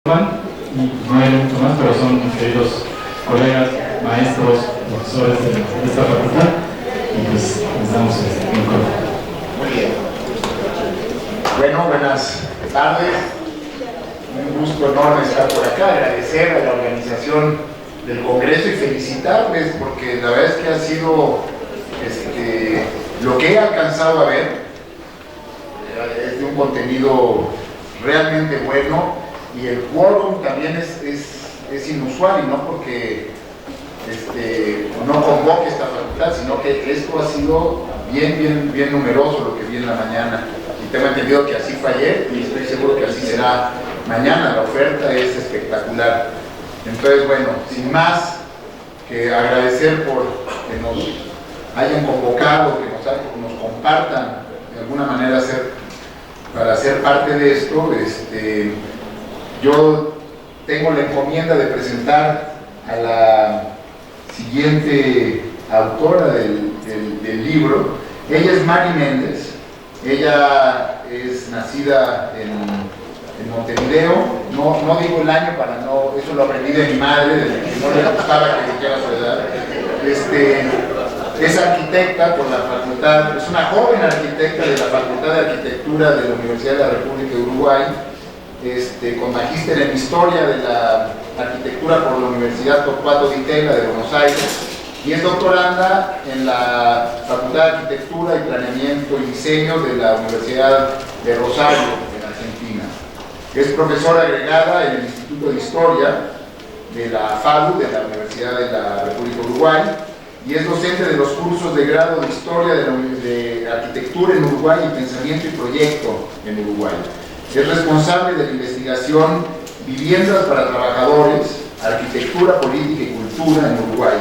Y no hay mucho más, pero son mis queridos colegas, maestros, profesores de esta facultad, y pues les damos un corte. Muy bien. Bueno, buenas tardes. Un gusto enorme estar por acá, agradecer a la organización del Congreso y felicitarles porque la verdad es que ha sido lo que he alcanzado a ver es de un contenido realmente bueno, y el quórum también es inusual, y no porque no convoque esta facultad, sino que esto ha sido bien numeroso lo que vi en la mañana, y tengo entendido que así fue ayer y estoy seguro que así será mañana. La oferta es espectacular. Entonces, bueno, sin más que agradecer por que nos hayan convocado, que nos compartan de alguna manera para ser parte de esto. Yo tengo la encomienda de presentar a la siguiente autora del libro. Ella es Mari Méndez. Ella es nacida en Montevideo. No digo el año para no, eso lo aprendí de mi madre, desde que no le gustaba que dijera su edad. Es arquitecta por la facultad, es una joven arquitecta de la Facultad de Arquitectura de la Universidad de la República de Uruguay, con magíster en Historia de la Arquitectura por la Universidad Torcuato Di Tella de Buenos Aires, y es doctoranda en la Facultad de Arquitectura y Planeamiento y Diseño de la Universidad de Rosario, en Argentina. Es profesora agregada en el Instituto de Historia de la FADU, de la Universidad de la República de Uruguay, y es docente de los cursos de grado de Historia de Arquitectura en Uruguay y Pensamiento y Proyecto en Uruguay. Es responsable de la investigación Viviendas para Trabajadores, Arquitectura, Política y Cultura en Uruguay.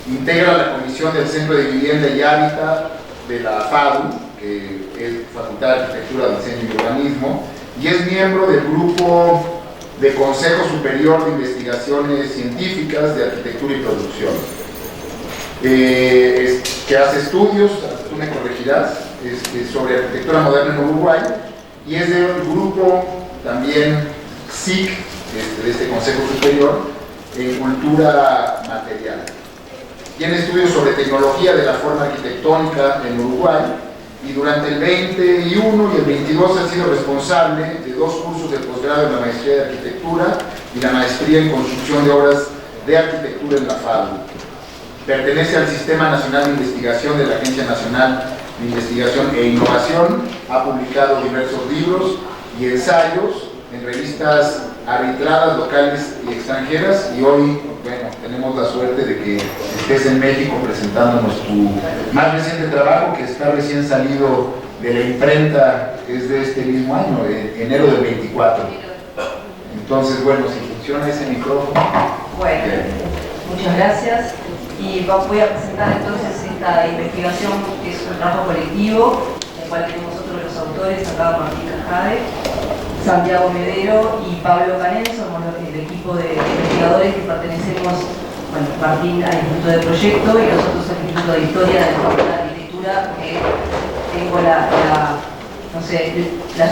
Integra la Comisión del Centro de Vivienda y Hábitat de la FADU, que es Facultad de Arquitectura, Diseño y Urbanismo, y es miembro del grupo de Consejo Superior de Investigaciones Científicas de Arquitectura y Producción, que hace estudios, tú me corregirás, sobre arquitectura moderna en Uruguay, y es del grupo también SIC, de este Consejo Superior, en Cultura Material. Tiene estudios sobre tecnología de la forma arquitectónica en Uruguay, y durante el 21 y el 22 ha sido responsable de 2 cursos de posgrado en la Maestría de Arquitectura y la Maestría en Construcción de Obras de Arquitectura en la FADU. Pertenece al Sistema Nacional de Investigación de la Agencia Nacional de Investigación e Innovación. Ha publicado diversos libros y ensayos en revistas arbitradas locales y extranjeras, y hoy, bueno, tenemos la suerte de que estés en México presentándonos tu más reciente trabajo, que está recién salido de la imprenta, es de este mismo año, de enero del 24. Entonces, bueno, si funciona ese micrófono. Bueno, muchas gracias. Y voy a presentar entonces esta investigación, que es un trabajo colectivo, en el cual tenemos otros los autores, acá Martín Cajade, Santiago Medero y Pablo Canén. Somos el equipo de investigadores que pertenecemos, bueno, Martín al Instituto de Proyecto y nosotros al Instituto de Historia de la Facultad de Arquitectura, que tengo la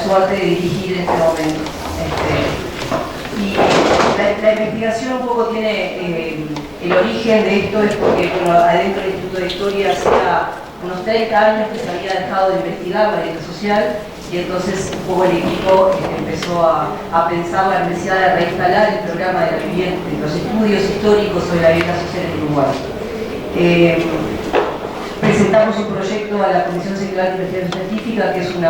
suerte de dirigir en este momento. Y la investigación un poco tiene el origen de esto, es porque, bueno, adentro del Instituto de Historia hacía unos 30 años que se había dejado de investigar la vivienda social, y entonces un poco el equipo empezó a pensar la necesidad de reinstalar el programa de la vivienda, los estudios históricos sobre la vivienda social en Uruguay. Presentamos un proyecto a la Comisión Sectorial de Investigación Científica, que es un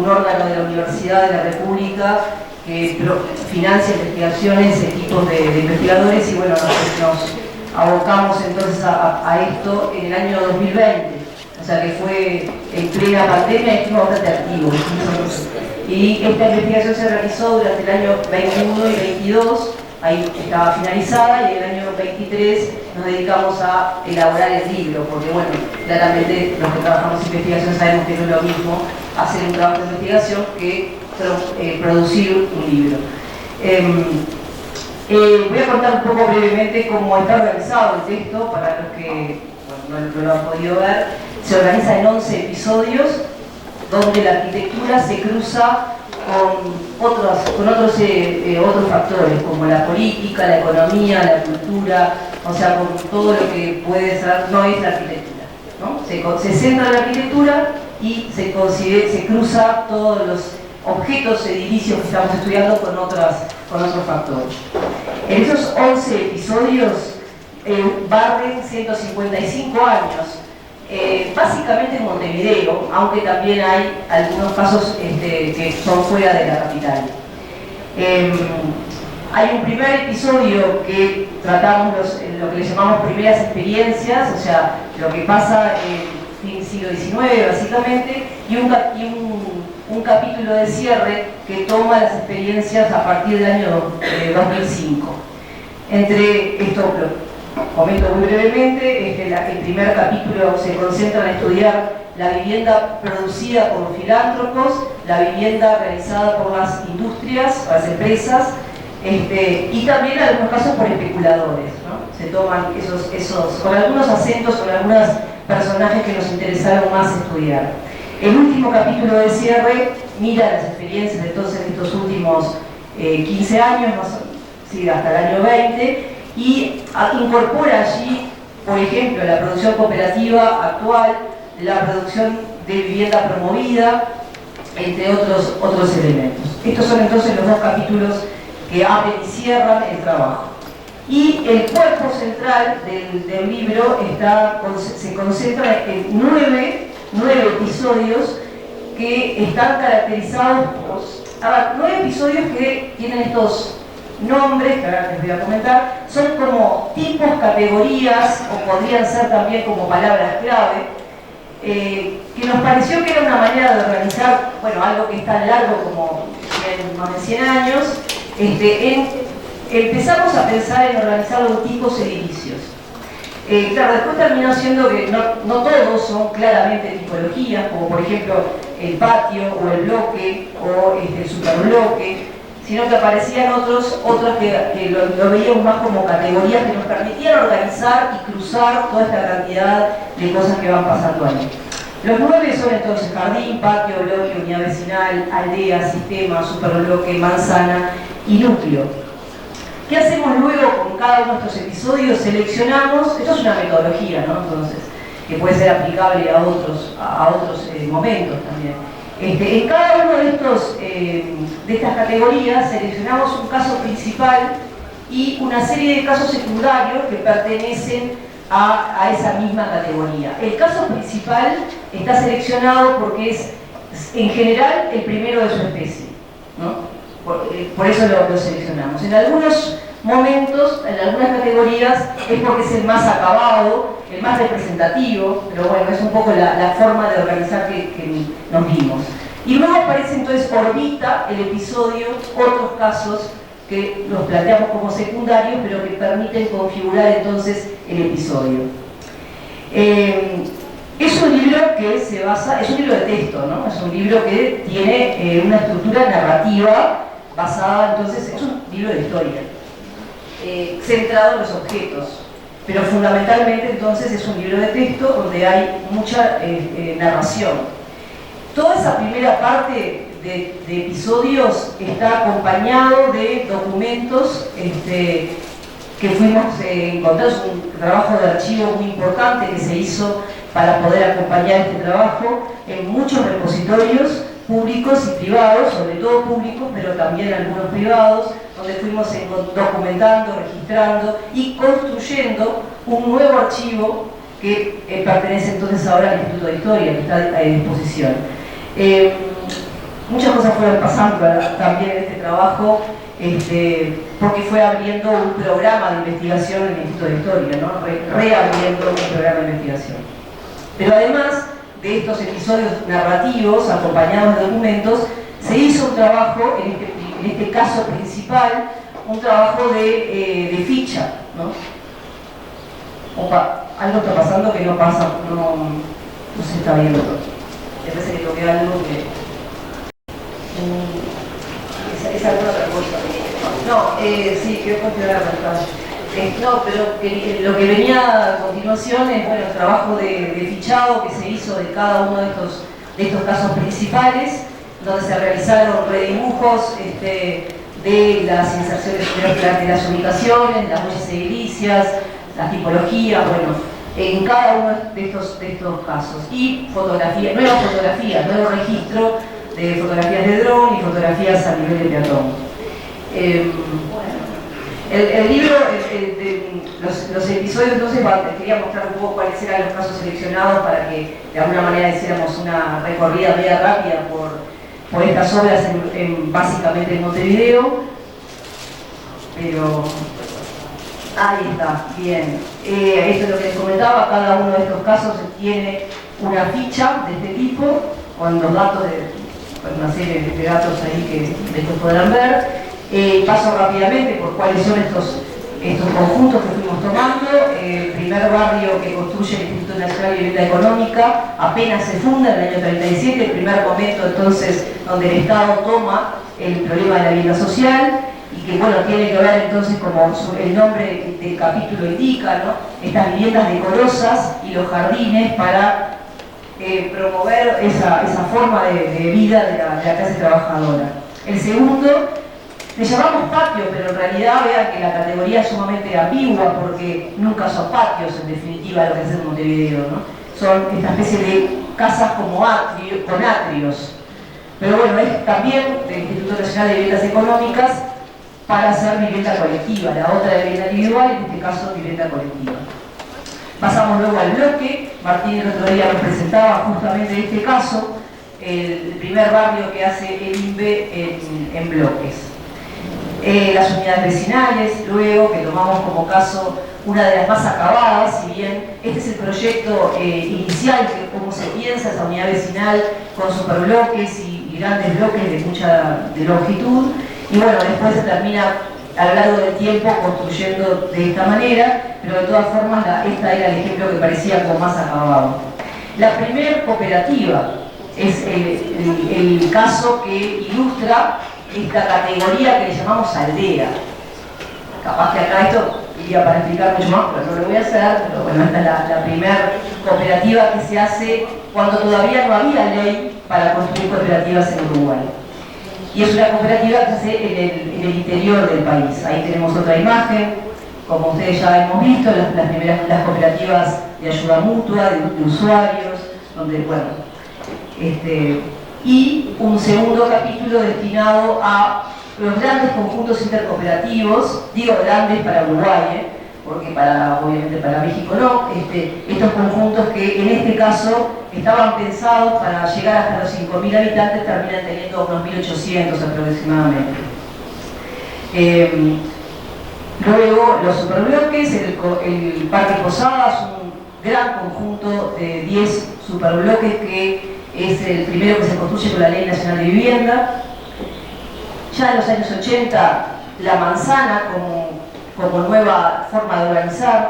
órgano de la Universidad de la República que financia investigaciones, equipos de investigadores, y bueno, nos abocamos entonces a esto en el año 2020, o sea que fue en plena pandemia y fuimos bastante activos. Y esta investigación se realizó durante el año 21 y 22, ahí estaba finalizada, y en el año 23 nos dedicamos a elaborar el libro, porque bueno, claramente los que trabajamos en investigación sabemos que no es lo mismo hacer un trabajo de investigación que producir un libro. Voy a contar un poco brevemente cómo está organizado el texto, para los que no lo han podido ver. Se organiza en 11 episodios, donde la arquitectura se cruza con otros factores, como la política, la economía, la cultura, o sea, con todo lo que puede ser, no es la arquitectura, ¿no? Se centra en la arquitectura y se cruza todos los objetos, edificios que estamos estudiando con otros factores. En esos 11 episodios barren 155 años, básicamente en Montevideo, aunque también hay algunos casos que son fuera de la capital. Hay un primer episodio que tratamos lo que le llamamos primeras experiencias, o sea, lo que pasa en el siglo XIX básicamente, y un capítulo de cierre que toma las experiencias a partir del año 2005. Entre esto, comento muy brevemente, el primer capítulo se concentra en estudiar la vivienda producida por los filántropos, la vivienda realizada por las industrias, las empresas, y también en algunos casos por especuladores, ¿no? Se toman esos con algunos acentos, con algunos personajes que nos interesaron más estudiar. El último capítulo de cierre mira las experiencias de estos últimos 15 años, sí, hasta el año 20, y incorpora allí, por ejemplo, la producción cooperativa actual, la producción de vivienda promovida, entre otros elementos. Estos son entonces los dos capítulos que abren y cierran el trabajo. Y el cuerpo central del libro se concentra en nueve episodios que están caracterizados por 9 episodios que tienen estos nombres, que ahora les voy a comentar, son como tipos, categorías, o podrían ser también como palabras clave, que nos pareció que era una manera de organizar, bueno, algo que es tan largo como más de 100 años, empezamos a pensar en organizarlo en tipos edificios. Claro, después terminó siendo que no todos son claramente tipologías, como por ejemplo el patio o el bloque o el superbloque, sino que aparecían otros que lo veíamos más como categorías que nos permitían organizar y cruzar toda esta cantidad de cosas que van pasando ahí. Los 9 son entonces jardín, patio, bloque, unidad vecinal, aldea, sistema, superbloque, manzana y núcleo. ¿Qué hacemos luego con cada uno de estos episodios? Seleccionamos, esto es una metodología, ¿no? Entonces, que puede ser aplicable a otros momentos también. En cada uno de estas categorías seleccionamos un caso principal y una serie de casos secundarios que pertenecen a esa misma categoría. El caso principal está seleccionado porque es, en general, el primero de su especie, ¿no? Por eso lo seleccionamos. En algunos momentos, en algunas categorías, es porque es el más acabado, el más representativo, pero bueno, es un poco la forma de organizar que nos vimos. Y luego aparece entonces, orbita el episodio, otros casos que los planteamos como secundarios, pero que permiten configurar entonces el episodio. Es un libro que se basa, es un libro de texto, ¿no? Es un libro que tiene una estructura narrativa basada, entonces, es un libro de historia, centrado en los objetos, pero fundamentalmente entonces es un libro de texto donde hay mucha narración. Toda esa primera parte de episodios está acompañado de documentos que fuimos encontrando. Es un trabajo de archivo muy importante que se hizo para poder acompañar este trabajo en muchos repositorios públicos y privados, sobre todo públicos, pero también algunos privados, donde fuimos documentando, registrando y construyendo un nuevo archivo que pertenece entonces ahora al Instituto de Historia, que está a disposición. Muchas cosas fueron pasando también en este trabajo, porque fue abriendo un programa de investigación en el Instituto de Historia, ¿no? Reabriendo un programa de investigación. Pero además de estos episodios narrativos acompañados de documentos, se hizo un trabajo, en este caso principal, un trabajo de ficha, ¿no? Opa, algo está pasando que no pasa, no se está viendo. Me parece que toqué algo que... es alguna otra cosa. No, sí, quiero continuar la pantalla. No, pero lo que venía a continuación es, bueno, el trabajo de fichado que se hizo de cada uno de estos casos principales, donde se realizaron redibujos de las inserciones de las ubicaciones, las huellas edilicias, las tipologías, bueno, en cada uno de estos casos. Y fotografía, nuevo registro de fotografías de dron y fotografías a nivel de peatón. El libro, los episodios, entonces quería mostrar un poco cuáles eran los casos seleccionados para que de alguna manera hiciéramos una recorrida media rápida por estas obras básicamente en Montevideo. Pero ahí está, bien. Esto es lo que les comentaba, cada uno de estos casos tiene una ficha de este tipo, con los datos una serie de datos ahí que después podrán ver. Paso rápidamente por cuáles son estos conjuntos que fuimos tomando. El primer barrio que construye el Instituto Nacional de Vivienda Económica apenas se funda en el año 37, el primer momento entonces donde el Estado toma el problema de la vivienda social, y que bueno, tiene que ver entonces, como el nombre del capítulo indica, ¿no?, estas viviendas decorosas y los jardines para promover esa forma de vida de la clase trabajadora. El segundo le llamamos patio, pero en realidad vean que la categoría es sumamente ambigua, porque nunca son patios en definitiva lo que es en Montevideo, ¿no? Son esta especie de casas como con atrios. Pero bueno, es también del Instituto Nacional de Viviendas Económicas para hacer vivienda colectiva, la otra de vivienda individual, en este caso vivienda colectiva. Pasamos luego al bloque. Martín el otro día nos presentaba justamente este caso, el primer barrio que hace el INVE en bloques. Las unidades vecinales, luego, que tomamos como caso una de las más acabadas, si bien este es el proyecto inicial, que cómo se piensa esa unidad vecinal con superbloques y grandes bloques de longitud, y bueno, después se termina a lo largo del tiempo construyendo de esta manera, pero de todas formas esta era el ejemplo que parecía como más acabado. La primera cooperativa es el caso que ilustra esta categoría que le llamamos aldea. Capaz que acá esto iría para explicar mucho más, pero no lo voy a hacer. Pero bueno, esta es la primera cooperativa que se hace cuando todavía no había ley para construir cooperativas en Uruguay. Y es una cooperativa que se hace en el interior del país. Ahí tenemos otra imagen, como ustedes ya hemos visto, las cooperativas de ayuda mutua, de usuarios, donde, bueno, y un segundo capítulo destinado a los grandes conjuntos intercooperativos, digo grandes para Uruguay, porque obviamente para México no, estos conjuntos que en este caso estaban pensados para llegar hasta los 5.000 habitantes, terminan teniendo unos 1.800 aproximadamente. Luego los superbloques, el Parque Posadas, un gran conjunto de 10 superbloques que es el primero que se construye con la Ley Nacional de Vivienda. Ya en los años 80, la manzana como nueva forma de organizar.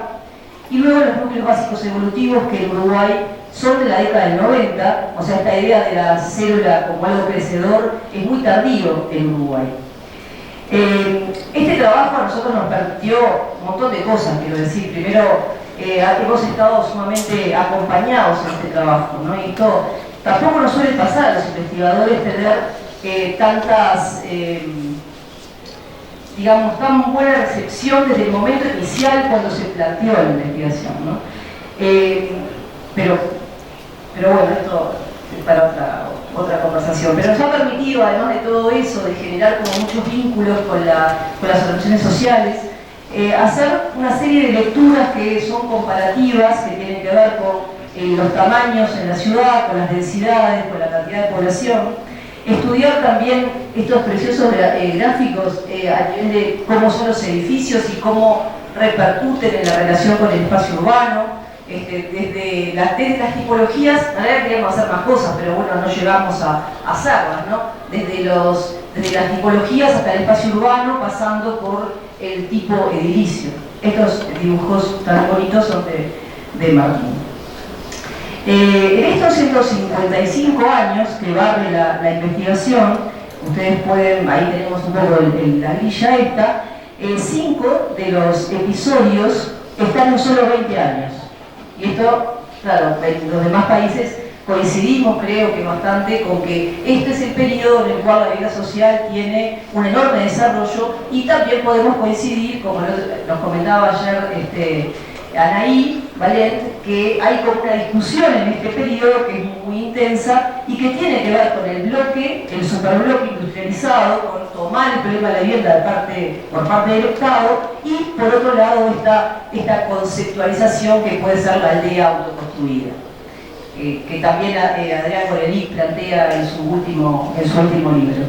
Y luego los núcleos básicos evolutivos, que en Uruguay son de la década del 90, o sea, esta idea de la célula como algo crecedor es muy tardío en Uruguay. Este trabajo a nosotros nos permitió un montón de cosas, quiero decir. Primero, hemos estado sumamente acompañados en este trabajo, ¿no? Y tampoco nos suele pasar a los investigadores tener digamos, tan buena recepción desde el momento inicial cuando se planteó la investigación, ¿no? Pero bueno, esto es para otra conversación. Pero nos ha permitido, además de todo eso, de generar como muchos vínculos con las organizaciones sociales, hacer una serie de lecturas que son comparativas, que tienen que ver con los tamaños en la ciudad, con las densidades, con la cantidad de población. Estudiar también estos preciosos gráficos a nivel de cómo son los edificios y cómo repercuten en la relación con el espacio urbano. Desde las tipologías, en realidad queríamos hacer más cosas, pero bueno, no llegamos a hacerlas, ¿no? Desde las tipologías hasta el espacio urbano, pasando por el tipo edilicio. Estos dibujos tan bonitos son de Martín. En estos 155 años que barre la investigación, ustedes pueden, ahí tenemos un poco la grilla esta, 5 de los episodios están en solo 20 años. Y esto, claro, en los demás países coincidimos, creo que bastante, con que este es el periodo en el cual la vida social tiene un enorme desarrollo, y también podemos coincidir, como nos comentaba ayer Anaí Valent, que hay como una discusión en este periodo que es muy intensa y que tiene que ver con el bloque, el superbloque industrializado, con tomar el problema de la vivienda por parte del Estado, y por otro lado esta conceptualización que puede ser la aldea autoconstruida, que también Adrián Gorelick plantea en su último libro.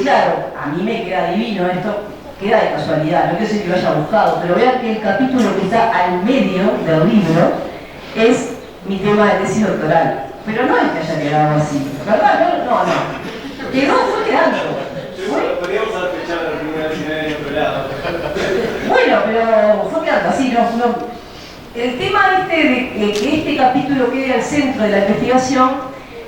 Claro, a mí me queda divino esto, queda de casualidad, no quiero decir que lo haya buscado, pero vean que el capítulo que está al medio del libro es mi tema de tesis doctoral. Pero no es que haya quedado así, ¿verdad? No. Fue quedando. Podríamos haber fechado la primera vez en otro lado. Bueno, pero fue quedando así, no. El tema de que este capítulo quede al centro de la investigación,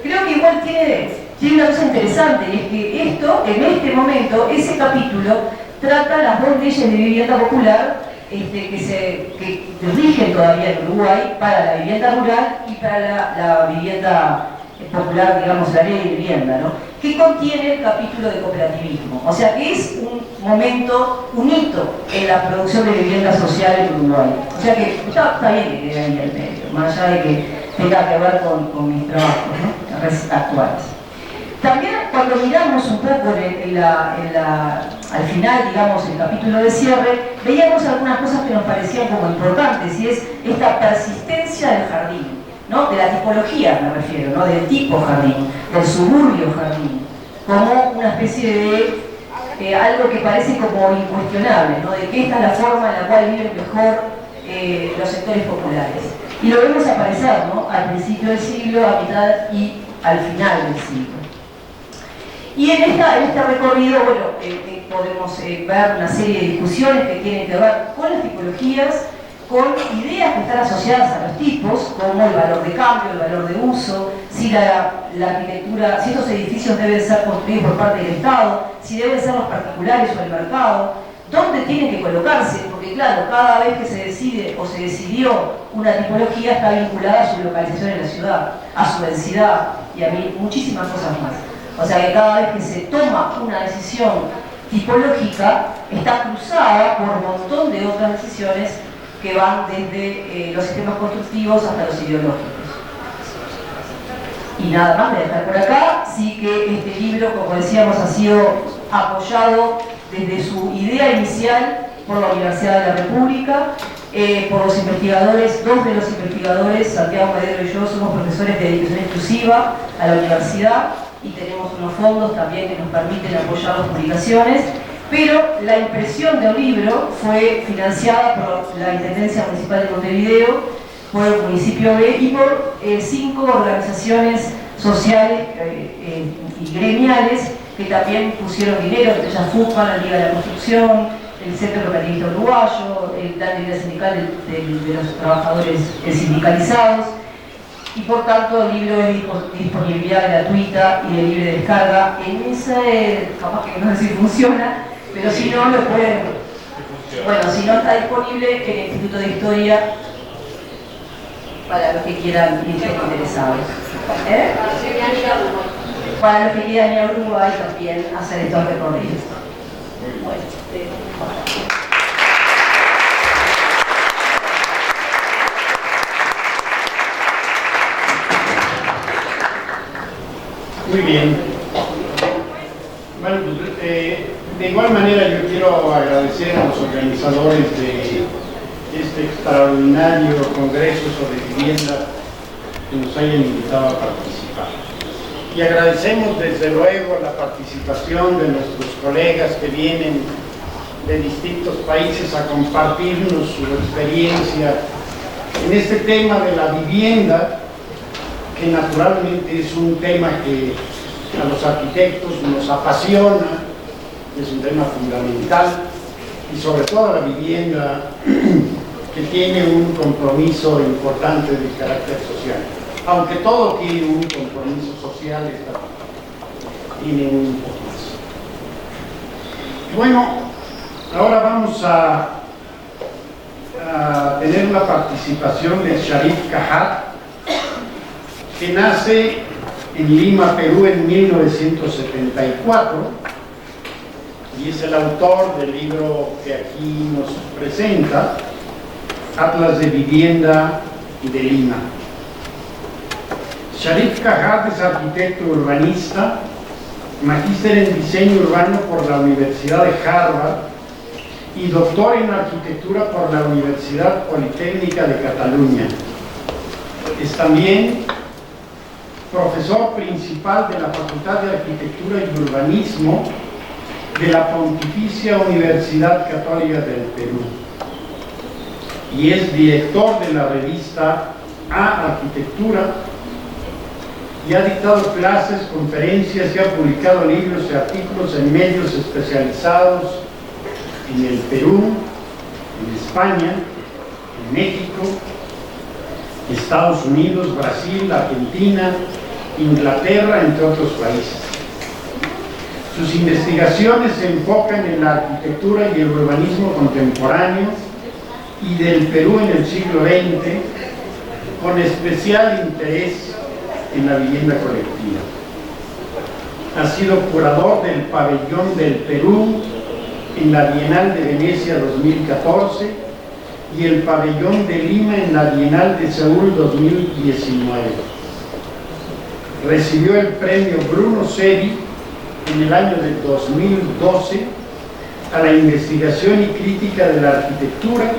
creo que igual tiene una cosa interesante, y es que en este momento, ese capítulo trata las dos leyes de vivienda popular que rigen todavía en Uruguay para la vivienda rural y para la vivienda popular, digamos, la ley de vivienda, ¿no? Que contiene el capítulo de cooperativismo. O sea que es un hito en la producción de vivienda social en Uruguay. O sea que está bien que quede ahí en el medio, más allá de que tenga que ver con mis trabajos, ¿no?, actuales. También cuando miramos un poco al final, digamos, el capítulo de cierre, veíamos algunas cosas que nos parecían como importantes, y es esta persistencia del jardín, ¿no? De la tipología me refiero, ¿no? Del tipo jardín, del suburbio jardín, como una especie de algo que parece como incuestionable, ¿no? De que esta es la forma en la cual viven mejor los sectores populares. Y lo vemos aparecer, ¿no?, al principio del siglo, a mitad y al final del siglo. Y en este recorrido, bueno, podemos ver una serie de discusiones que tienen que ver con las tipologías, con ideas que están asociadas a los tipos, como el valor de cambio, el valor de uso, si la arquitectura, si estos edificios deben ser construidos por parte del Estado, si deben ser los particulares o el mercado, dónde tienen que colocarse, porque claro, cada vez que se decide o se decidió una tipología está vinculada a su localización en la ciudad, a su densidad y a muchísimas cosas más. O sea que cada vez que se toma una decisión tipológica está cruzada por un montón de otras decisiones que van desde los sistemas constructivos hasta los ideológicos. Y nada más de dejar por acá, sí que este libro, como decíamos, ha sido apoyado desde su idea inicial por la Universidad de la República, por los investigadores, dos de los investigadores, Santiago Madero y yo, somos profesores de dedicación exclusiva a la universidad, y tenemos unos fondos también que nos permiten apoyar las publicaciones, pero la impresión del libro fue financiada por la Intendencia Municipal de Montevideo, por el Municipio B y por 5 organizaciones sociales y gremiales que también pusieron dinero, entre ellas FUPA, la Liga de la Construcción, el Centro Cooperativista Uruguayo, el Plan de Vida Sindical de los Trabajadores Sindicalizados. Y por tanto el libro es de disponibilidad gratuita y de libre descarga. En ese, capaz que no sé si funciona, pero si no lo pueden. Bueno, si no está disponible en el Instituto de Historia para los que quieran ir interesados. Para los que quieran ir a Uruguay también hacer estos recorridos. Bueno, Muy bien. Bueno, pues, de igual manera yo quiero agradecer a los organizadores de este extraordinario Congreso sobre Vivienda que nos hayan invitado a participar. Y agradecemos desde luego la participación de nuestros colegas que vienen de distintos países a compartirnos su experiencia en este tema de la vivienda, que naturalmente es un tema que a los arquitectos nos apasiona, es un tema fundamental, y sobre todo la vivienda que tiene un compromiso importante de carácter social. Aunque todo tiene un compromiso social, esta tiene un poco más. Bueno, ahora vamos a tener una participación de Sharif Kahat, que nace en Lima, Perú, en 1974, y es el autor del libro que aquí nos presenta, Atlas de Vivienda de Lima. Sharif Cajat es arquitecto urbanista, magíster en diseño urbano por la Universidad de Harvard y doctor en arquitectura por la Universidad Politécnica de Cataluña. Es también profesor principal de la Facultad de Arquitectura y Urbanismo de la Pontificia Universidad Católica del Perú y es director de la revista A Arquitectura y ha dictado clases, conferencias y ha publicado libros y artículos en medios especializados en el Perú, en España, en México, Estados Unidos, Brasil, Argentina, Inglaterra, entre otros países. Sus investigaciones se enfocan en la arquitectura y el urbanismo contemporáneo y del Perú en el siglo XX, con especial interés en la vivienda colectiva. Ha sido curador del Pabellón del Perú en la Bienal de Venecia 2014 y el Pabellón de Lima en la Bienal de Seúl 2019. Recibió el premio Bruno Seri en el año de 2012 a la investigación y crítica de la arquitectura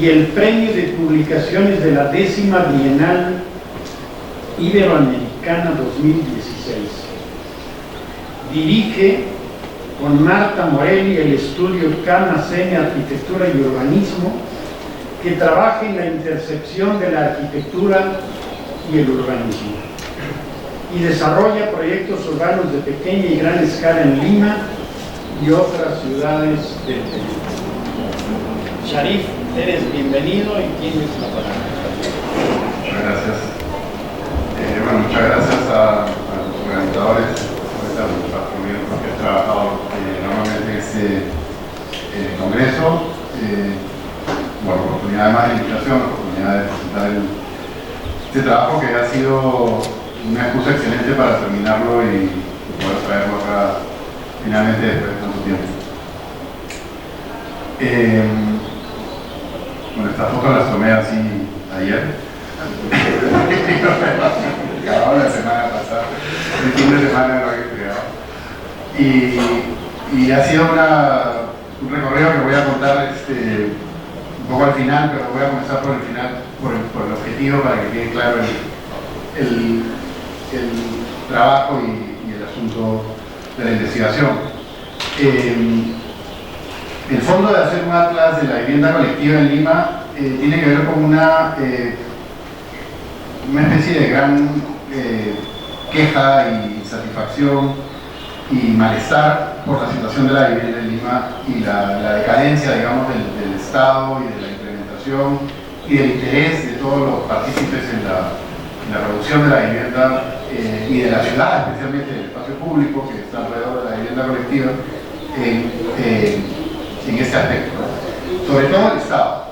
y el premio de publicaciones de la 10ª Bienal Iberoamericana 2016. Dirige con Marta Morelli el estudio CAMA-SEMI Arquitectura y Urbanismo, que trabaja en la intersección de la arquitectura y el urbanismo, y desarrolla proyectos urbanos de pequeña y gran escala en Lima y otras ciudades del Perú. Sharif, eres bienvenido y tienes la palabra. Muchas gracias. Muchas gracias a los organizadores por esta reunión porque he trabajado normalmente en este congreso. Oportunidad además de invitación, oportunidad de presentar este trabajo que ha sido una excusa excelente para terminarlo y poder traerlo acá finalmente después de tanto tiempo. Estas fotos las tomé así ayer. Acababa la semana pasada, el fin de semana lo había creado. Y ha sido un recorrido que voy a contar un poco al final, pero voy a comenzar por el final, por el objetivo, para que quede claro el trabajo y el asunto de la investigación. El fondo de hacer un atlas de la vivienda colectiva en Lima tiene que ver con una especie de gran queja y insatisfacción y malestar por la situación de la vivienda en Lima y la decadencia, digamos, del Estado y de la implementación y del interés de todos los partícipes en la producción de la vivienda y de la ciudad, especialmente del espacio público que está alrededor de la vivienda colectiva en este aspecto, ¿no? Sobre todo el Estado.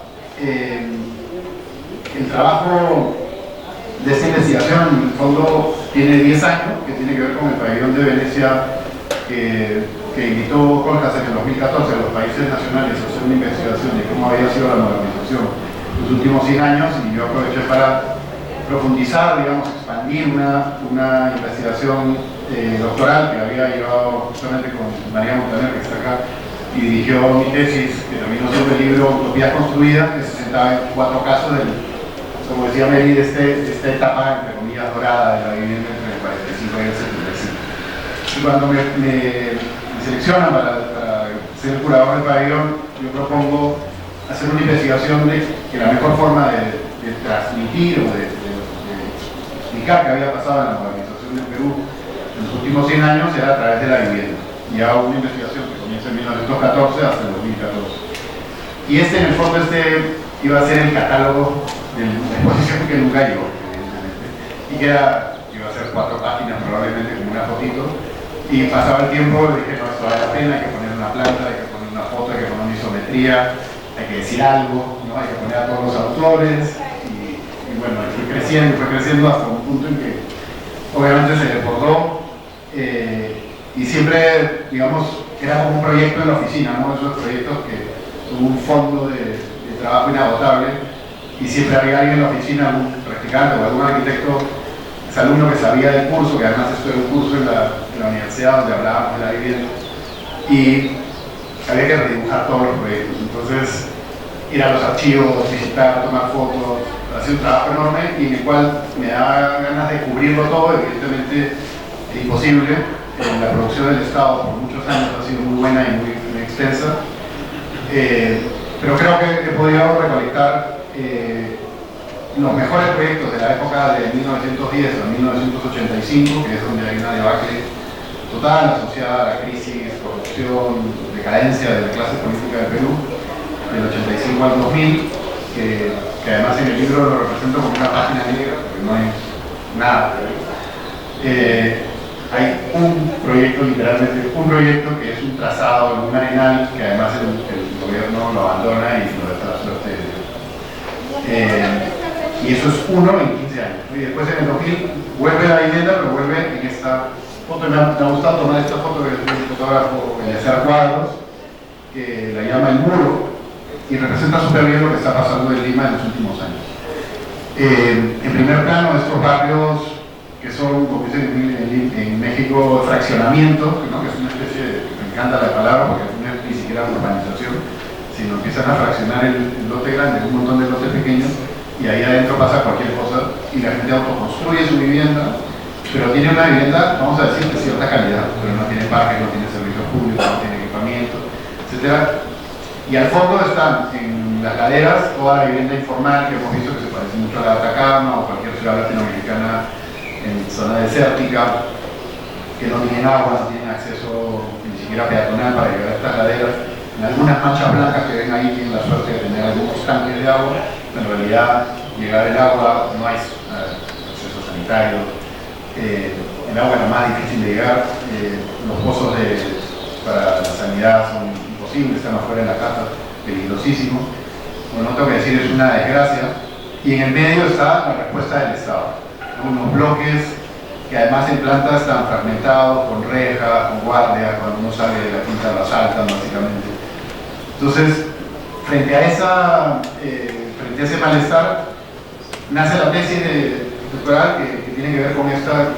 El trabajo de esta investigación, en el fondo, tiene 10 años, que tiene que ver con el Pabellón de Venecia que invitó Colcas en el 2014 a los países nacionales a hacer una investigación de cómo había sido la modernización en los últimos 100 años, y yo aproveché para profundizar, digamos, expandir una investigación doctoral que había llevado justamente con María Montaner, que está acá, y dirigió mi tesis, que terminó siendo el libro Utopías Construidas, que se sentaba en 4 casos como decía Mary, de esta etapa, entre comillas, dorada de la vivienda entre el 45 y el 75. Y cuando me seleccionan para ser el curador del pabellón, yo propongo hacer una investigación de que la mejor forma de transmitir o de explicar qué había pasado en la modernización del Perú en los últimos 100 años era a través de la vivienda. Y hago una investigación que comienza en 1914 hasta el 2014. Y en el fondo, iba a ser el catálogo de la exposición que nunca llegó, evidentemente, y que iba a ser 4 páginas probablemente con una fotito, y pasaba el tiempo, dije, no, esto vale la pena, hay que poner una planta, hay que poner una foto, hay que poner una isometría, hay que decir algo, ¿no? Hay que poner a todos los autores, y bueno, el fue creciendo hasta un punto en que obviamente se desbordó y siempre, digamos, era como un proyecto en la oficina, ¿no? Esos proyectos que tuvo un fondo de trabajo inagotable y siempre había alguien en la oficina, algún practicante o algún arquitecto, alumno que sabía del curso, que además esto era un curso en la universidad donde hablábamos de la vivienda y había que redibujar todos los proyectos. Entonces, ir a los archivos, visitar, tomar fotos, hacer un trabajo enorme y en el cual me daba ganas de cubrirlo todo, evidentemente imposible. La producción del Estado por muchos años ha sido muy buena y muy extensa, pero creo que he podido recolectar los mejores proyectos de la época de 1910 a 1985, que es donde hay una debacle total asociada a la crisis, corrupción, decadencia de la clase política del Perú, del 85 al 2000, que además en el libro lo represento como una página negra, porque no hay nada. Hay un proyecto, literalmente un proyecto, que es un trazado en un arenal, que además el gobierno lo abandona y lo deja a la suerte de Dios. Y eso es uno en 15 años. Y después en el 2000 vuelve la vivienda, pero vuelve en esta foto. Me ha gustado tomar esta foto, que es un fotógrafo de hacer cuadros, que la llama El Muro, y representa súper bien lo que está pasando en Lima en los últimos años. En primer plano, estos barrios que son, como dicen en México, fraccionamiento, ¿no? Que es una especie de, me encanta la palabra porque no es ni siquiera urbanización, sino empiezan a fraccionar el lote grande, un montón de lotes pequeños, y ahí adentro pasa cualquier cosa y la gente autoconstruye su vivienda, pero tiene una vivienda, vamos a decir, de cierta calidad, pero no tiene parques, no tiene servicios públicos, no tiene equipamiento, etc. Y al fondo están en las laderas toda la vivienda informal que hemos visto que se parece mucho a la de Atacama o cualquier ciudad latinoamericana en zona desértica, que no tienen agua, no tienen acceso ni siquiera peatonal para llegar a estas laderas. En algunas manchas blancas que ven ahí tienen la suerte de tener algunos tanques de agua, pero en realidad llegar el agua no hay acceso sanitario, el agua es lo más difícil de llegar, los pozos para la sanidad son imposibles, están afuera de la casa, peligrosísimos. Bueno, no tengo que decir, es una desgracia. Y en el medio está la respuesta del Estado. Unos bloques que además en planta están fragmentados, con rejas, con guardia, cuando uno sale de la quinta lo asaltan básicamente. Entonces, frente a ese malestar, nace la tesis doctoral que tiene que ver con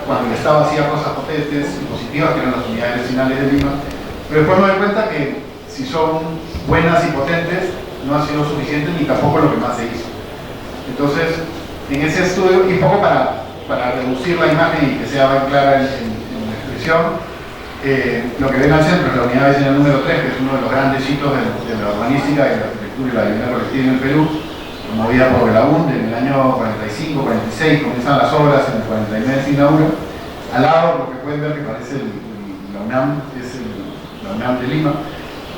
cuando el Estado hacía cosas potentes y positivas, que eran las unidades vecinales de Lima, pero después me doy cuenta que si son buenas y potentes, no ha sido suficiente ni tampoco lo que más se hizo. Entonces, en ese estudio, y poco para reducir la imagen y que sea más clara en la expresión, lo que ven al centro es la unidad vecinal número 3, que es uno de los grandes hitos de la urbanística y la arquitectura y la vivienda colectiva en el Perú, promovida por Belaúnde en el año 45, 46, comienzan las obras, en el 49 se inaugura. Al lado, lo que pueden ver que parece la UNAM, es la UNAM de Lima,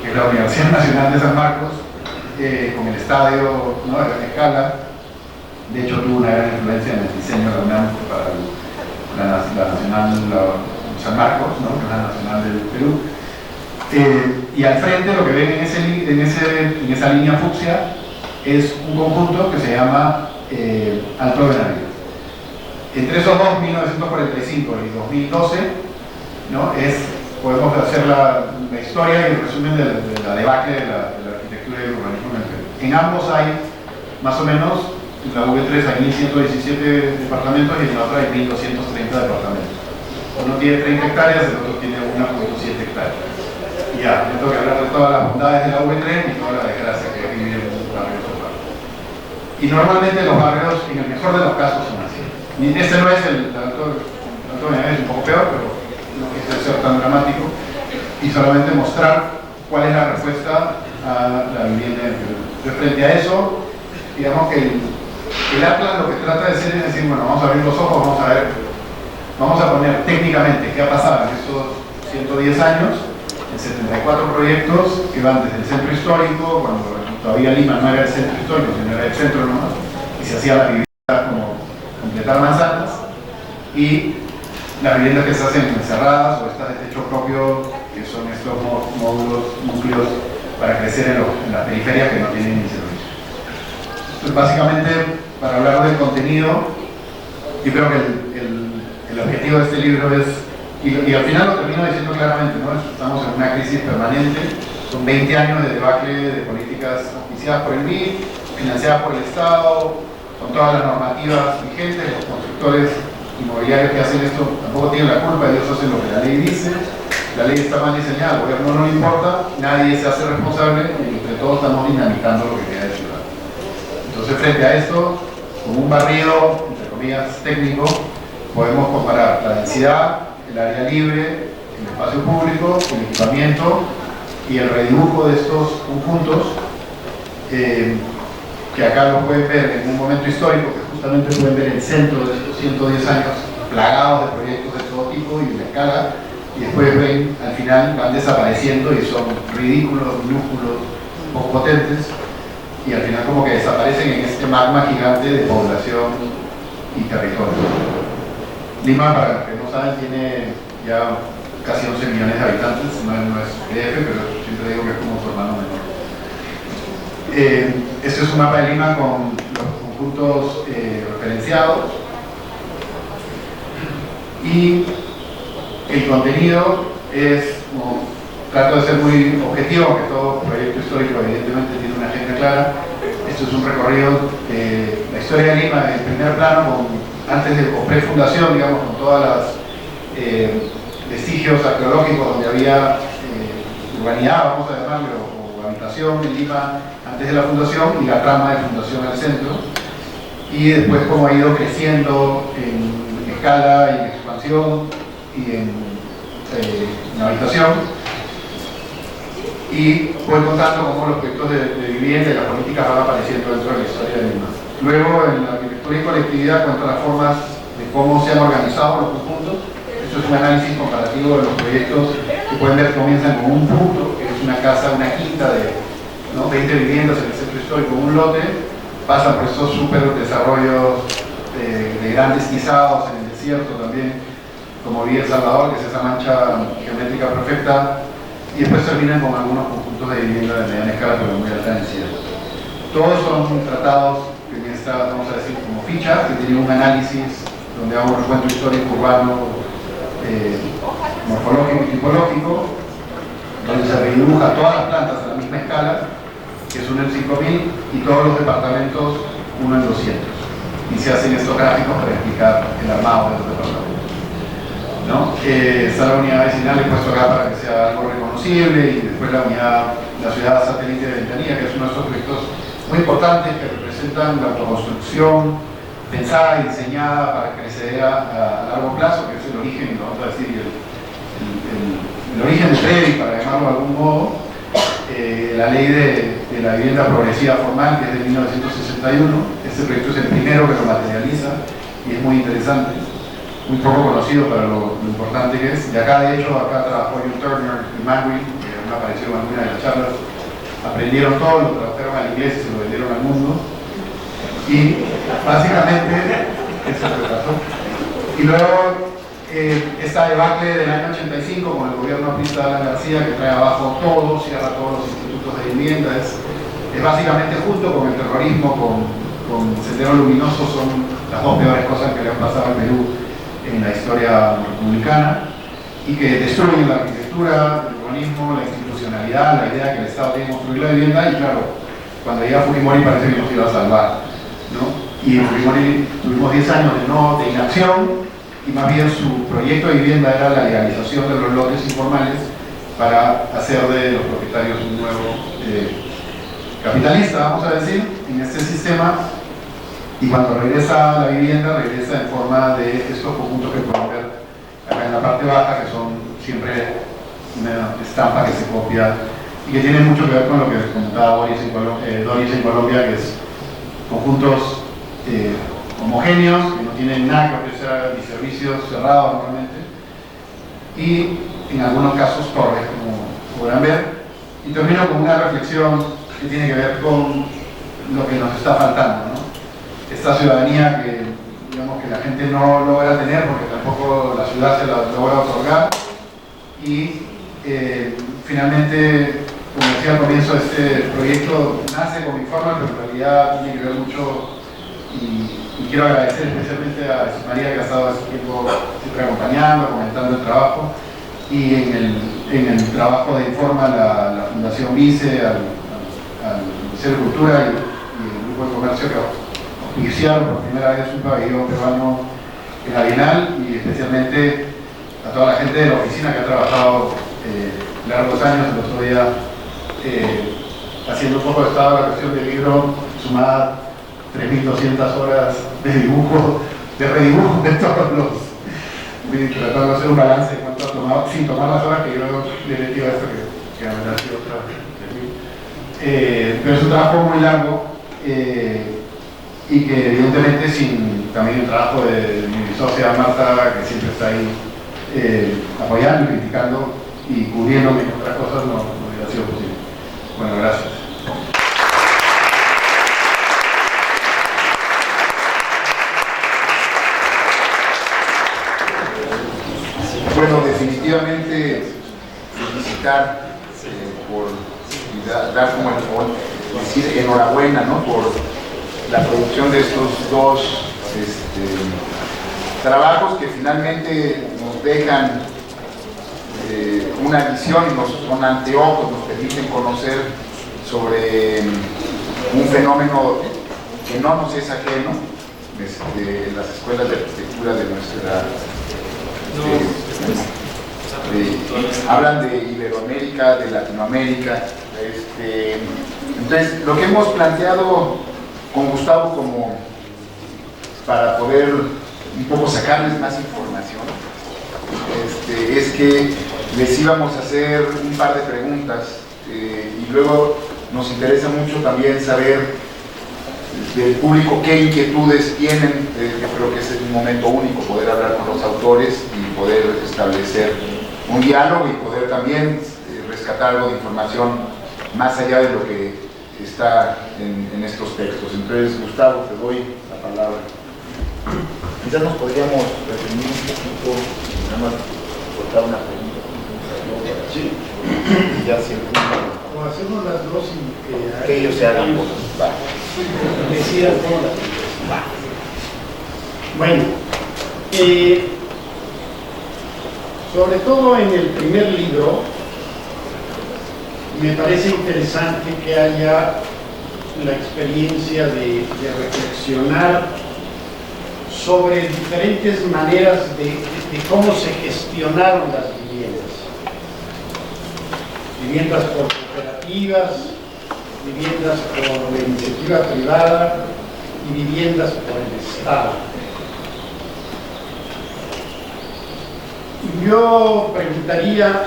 que es la Universidad Nacional de San Marcos, con el estadio, ¿no?, de gran escala. De hecho, tuvo una gran influencia en el diseño de la UNAM para la Nacional San Marcos, ¿no?, que es la Nacional del Perú. Y al frente, lo que ven en esa línea fucsia es un conjunto que se llama Alto Benavides. Entre esos dos, 1945 y 2012, ¿no?, podemos hacer la historia y el resumen de la debacle de la arquitectura y el urbanismo en el Perú. En ambos hay, más o menos, en la V3 hay 1.117 departamentos y en la otra hay 1.230 departamentos. Uno tiene 30 hectáreas, el otro tiene 1.7 hectáreas. Y ya, no tengo que hablar de todas las bondades de la V3 y toda la desgracia que vive en un barrio total. Y normalmente los barrios, en el mejor de los casos, son así. Este no es el Alto Benavides, es un poco peor, pero no quise ser tan dramático y solamente mostrar cuál es la respuesta a la vivienda en el Perú. Entonces, frente a eso, digamos que el Atlas lo que trata de hacer es decir, bueno, vamos a abrir los ojos, vamos a poner técnicamente qué ha pasado en estos 110 años, en 74 proyectos que van desde el centro histórico, cuando todavía Lima no era el centro histórico, sino era el centro nomás, y se hacía la vivienda como completar manzanas, y las viviendas que se hacen encerradas o estas de techo propio, que son estos módulos, núcleos para crecer en las periferias que no tienen ni servicio. Entonces, básicamente, para hablar del contenido, yo creo que el objetivo de este libro es, y al final lo termino diciendo claramente, ¿no? Estamos en una crisis permanente, son 20 años de debacle de políticas auspiciadas por el BID, financiadas por el Estado, con todas las normativas vigentes. Los constructores inmobiliarios que hacen esto tampoco tienen la culpa, ellos hacen lo que la ley dice, la ley está mal diseñada, al gobierno no le importa, nadie se hace responsable y entre todos estamos dinamitando lo que queda de ciudad. Entonces, frente a esto, con un barrido, entre comillas, técnico, podemos comparar la densidad, el área libre, el espacio público, el equipamiento y el redibujo de estos conjuntos, que acá lo pueden ver en un momento histórico, que justamente pueden ver el centro de estos 110 años plagados de proyectos de todo tipo y de escala, y después ven, al final van desapareciendo y son ridículos, minúsculos, poco potentes, y al final como que desaparecen en este magma gigante de población y territorio. Lima, para los que no saben, tiene ya casi 11 millones de habitantes, no es DF, pero siempre digo que es como su hermano menor. Este es un mapa de Lima con los conjuntos referenciados, y el contenido es, como, trato de ser muy objetivo, aunque todo proyecto histórico evidentemente tiene una agenda clara. Esto es un recorrido de la historia de Lima en primer plano, antes de, o pre-fundación, digamos, con todas las vestigios arqueológicos donde había urbanidad, vamos a llamarlo, o habitación en Lima antes de la fundación, y la trama de fundación al centro, y después cómo ha ido creciendo en escala y en expansión y en habitación, y voy contando cómo los proyectos de vivienda y las políticas van apareciendo dentro de la historia de Lima. Luego, en la arquitectura y colectividad, cuento las formas de cómo se han organizado los conjuntos. Esto es un análisis comparativo de los proyectos que pueden ver que comienzan con un punto, que es una casa, una quinta de 20 viviendas en el centro histórico, un lote, pasan por estos súper desarrollos de grandes tizados en el desierto también, como Villa El Salvador, que es esa mancha geométrica perfecta, y después terminan con algunos conjuntos de vivienda de mediana escala, pero de muy alta densidad. Todos son tratados en esta, vamos a decir, como ficha, que tienen un análisis donde hago un recuento histórico urbano, morfológico y tipológico, donde se redibuja todas las plantas a la misma escala, que es 1 en 5000, y todos los departamentos 1 en 200. Y se hacen estos gráficos para explicar el armado de los departamentos, ¿no? Está la unidad vecinal, he puesto acá para que sea algo reconocible, y después la ciudad satélite de Ventanilla, que es uno de estos proyectos muy importantes que representan la autoconstrucción pensada y diseñada para crecer a largo plazo, que es el origen, vamos a decir, el origen de Trevi, para llamarlo de algún modo. La ley de la vivienda progresiva formal, que es de 1961. Este proyecto es el primero que lo materializa y es muy interesante, muy poco conocido para lo importante que es. Y acá, de hecho, acá trabajó John Turner y Manwin, que me apareció en alguna de las charlas. Aprendieron todo, lo tradujeron al inglés y se lo vendieron al mundo. Y básicamente, eso es lo que pasó. Y luego, esta debacle del año 85 con el gobierno aprista de Alan García, que trae abajo todo, cierra todos los institutos de vivienda, es básicamente, junto con el terrorismo, con Sendero Luminoso, son las dos peores cosas que le han pasado al Perú en la historia republicana, y que destruyen la arquitectura, el urbanismo, la institucionalidad, la idea que el Estado tiene que construir la vivienda. Y claro, cuando llega Fujimori parece que nos iba a salvar, ¿no? Y en Fujimori tuvimos 10 años de inacción, y más bien su proyecto de vivienda era la legalización de los lotes informales para hacer de los propietarios un nuevo capitalista, vamos a decir, en este sistema. Y cuando regresa la vivienda, regresa en forma de estos conjuntos que pueden ver acá en la parte baja, que son siempre una estampa que se copia y que tiene mucho que ver con lo que comentaba Doris en Colombia, que es conjuntos homogéneos, que no tienen nada que ofrecer, ni servicios cerrados normalmente, y en algunos casos torres, como podrán ver. Y termino con una reflexión que tiene que ver con lo que nos está faltando, ¿no? Esta ciudadanía que, digamos, que la gente no logra tener, porque tampoco la ciudad se la logra otorgar. Y finalmente, como decía al comienzo, este proyecto nace como informe, pero en realidad tiene que ver mucho y quiero agradecer especialmente a Jesús María, que ha estado hace tiempo siempre acompañando, comentando el trabajo, y en el trabajo de Informa, la Fundación Vice, al Ministerio de Cultura y el Grupo de Comercio que auspiciaron por primera vez un pabellón peruano en la Bienal, y especialmente a toda la gente de la oficina que ha trabajado largos años. El otro día haciendo un poco de estado de la cuestión del libro, sumada 3.200 horas de dibujo, de redibujo de todos los, tratando de hacer un balance en cuanto a tomar, sin tomar las horas que yo le he metido a esto, que a verdad ha sido otra. Pero es un trabajo muy largo, y que evidentemente sin también el trabajo de mi socia Marta, que siempre está ahí apoyando y criticando y cubriéndome en otras cosas, no hubiera sido posible. Bueno, gracias. Bueno, definitivamente felicitar dar como decir enhorabuena, ¿no?, por la producción de estos dos trabajos que finalmente nos dejan una visión y son anteojos, nos permiten conocer sobre un fenómeno que no nos es ajeno, las escuelas de arquitectura de nuestra hablan de Iberoamérica, de Latinoamérica. Entonces, lo que hemos planteado con Gustavo como para poder un poco sacarles más información es que les íbamos a hacer un par de preguntas, y luego nos interesa mucho también saber del público qué inquietudes tienen. Yo creo que ese es un momento único, poder hablar con los autores y poder establecer un diálogo y poder también rescatar algo de información más allá de lo que está en estos textos. Entonces, Gustavo, te doy la palabra. Quizás nos podríamos reunir un poquito, nada más cortar una pregunta. Sí. Y ya siempre. O hacemos las dos y que ellos se hagan cosas. Va. Decidan todas. Va. Bueno, sobre todo en el primer libro, me parece interesante que haya la experiencia de reflexionar sobre diferentes maneras de cómo se gestionaron las viviendas. Viviendas por cooperativas, viviendas por iniciativa privada y viviendas por el Estado. Yo preguntaría,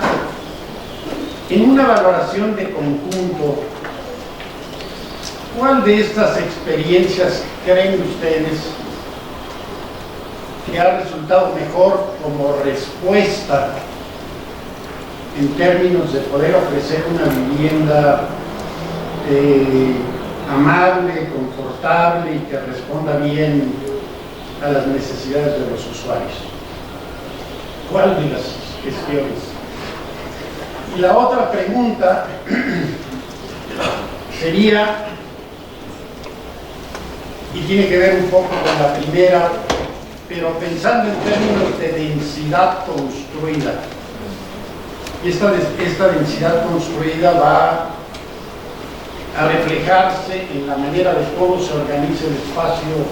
en una valoración de conjunto, ¿cuál de estas experiencias creen ustedes que ha resultado mejor como respuesta en términos de poder ofrecer una vivienda amable, confortable y que responda bien a las necesidades de los usuarios? ¿Cuál de las gestiones? Y la otra pregunta sería, y tiene que ver un poco con la primera, pero pensando en términos de densidad construida. Y esta densidad construida va a reflejarse en la manera de cómo se organiza el espacio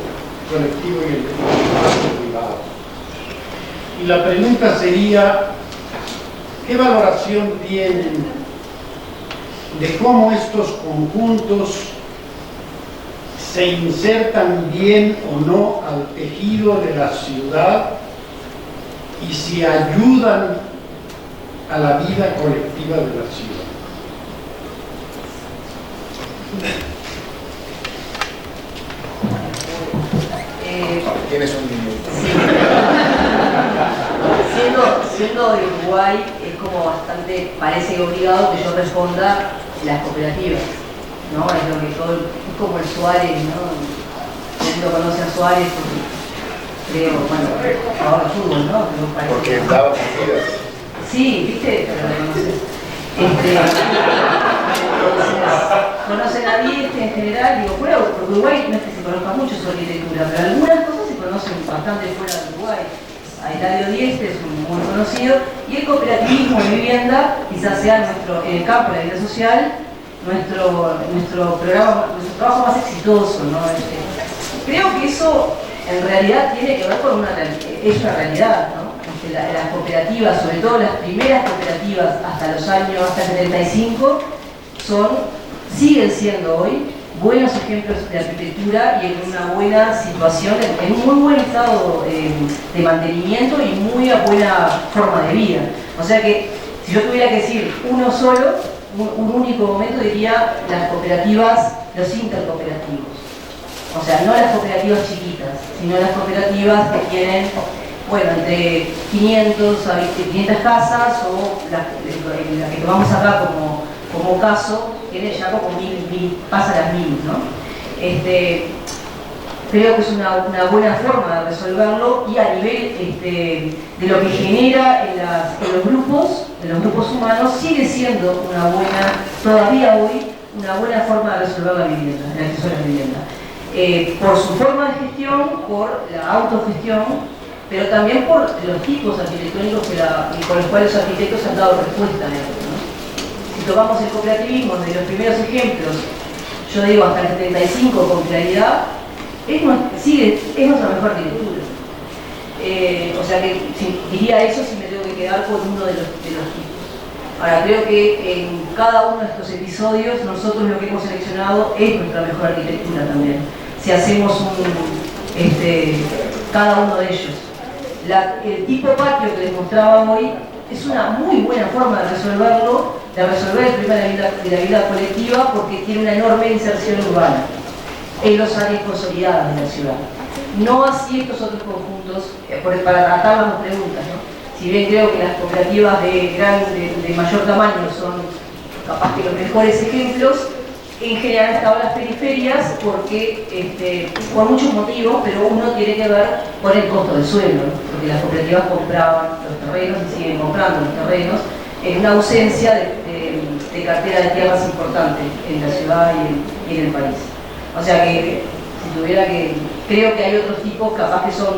colectivo y el espacio privado. Y la pregunta sería, ¿qué valoración tienen de cómo estos conjuntos se insertan bien o no al tejido de la ciudad y si ayudan a la vida colectiva de la ciudad? Tienes un minuto. Siendo de Uruguay, es como bastante, parece obligado que yo responda las cooperativas, ¿no? Es lo que todo, es como el Suárez, ¿no? Yo conoce a Suárez porque creo, bueno, ahora fútbol, ¿no? Porque daba partidas. Sí, ¿viste? Pero lo conoces. conocen a Dieste en general, digo, fuera, porque Uruguay no es que se conozca mucho su arquitectura, pero algunas cosas se conocen bastante fuera de Uruguay. A Eladio Dieste es muy conocido, y el cooperativismo de vivienda quizás sea en el campo de la vida social, nuestro trabajo más exitoso, ¿no? Creo que eso en realidad tiene que ver con es una realidad, ¿no? Las cooperativas, sobre todo las primeras cooperativas hasta el 75, siguen siendo hoy buenos ejemplos de arquitectura y en una buena situación, en un muy buen estado de mantenimiento y muy buena forma de vida. O sea que, si yo tuviera que decir uno solo, un único momento, diría las cooperativas, los intercooperativos. O sea, no las cooperativas chiquitas, sino las cooperativas que tienen, bueno, entre 500 a 500 casas, o la que tomamos acá como caso, tiene ya como pasa las 1000, ¿no? Creo que es una buena forma de resolverlo, y a nivel de lo que genera en los grupos humanos, sigue siendo todavía hoy, una buena forma de resolver la vivienda, el acceso a la vivienda. Por su forma de gestión, por la autogestión, pero también por los tipos arquitectónicos con los cuales los arquitectos han dado respuesta a esto, ¿no? Si tomamos el cooperativismo de los primeros ejemplos, yo digo hasta el 75 con claridad, es nuestra mejor arquitectura. O sea que diría eso si me tengo que quedar con uno de los tipos. Ahora, creo que en cada uno de estos episodios nosotros lo que hemos seleccionado es nuestra mejor arquitectura también. Si hacemos cada uno de ellos. El tipo patio que les mostraba hoy es una muy buena forma de resolver el problema de la vida colectiva, porque tiene una enorme inserción urbana en las áreas consolidadas de la ciudad. No así estos otros conjuntos, para tratar las dos preguntas, ¿no? Si bien creo que las cooperativas de mayor tamaño son capaz que los mejores ejemplos, en general han estado en las periferias por muchos motivos, pero uno tiene que ver con el costo del suelo, ¿no? Porque las cooperativas compraban los terrenos y siguen comprando los terrenos en una ausencia de cartera de tierras importante en la ciudad y en el país. O sea que, si tuviera creo que hay otros tipos capaz que son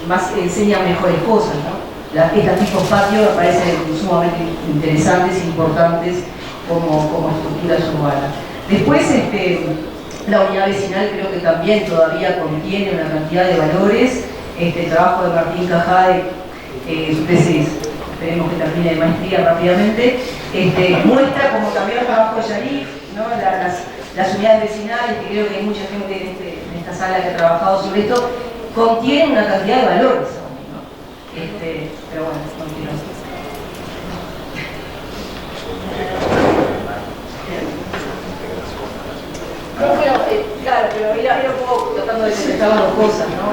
más enseñan mejores cosas, ¿no? Estos tipos patios me parecen sumamente interesantes e importantes como estructuras urbanas. Después, la unidad vecinal creo que también todavía contiene una cantidad de valores. El trabajo de Martín Cajade, su tesis, esperemos que termine de maestría rápidamente, muestra como también el trabajo de Yarif, ¿no? Las unidades vecinales, que creo que hay mucha gente en esta sala que ha trabajado sobre esto, contienen una cantidad de valores, ¿no? Pero bueno, continuamos. Claro, pero era un poco tratando de contestar las dos cosas, ¿no?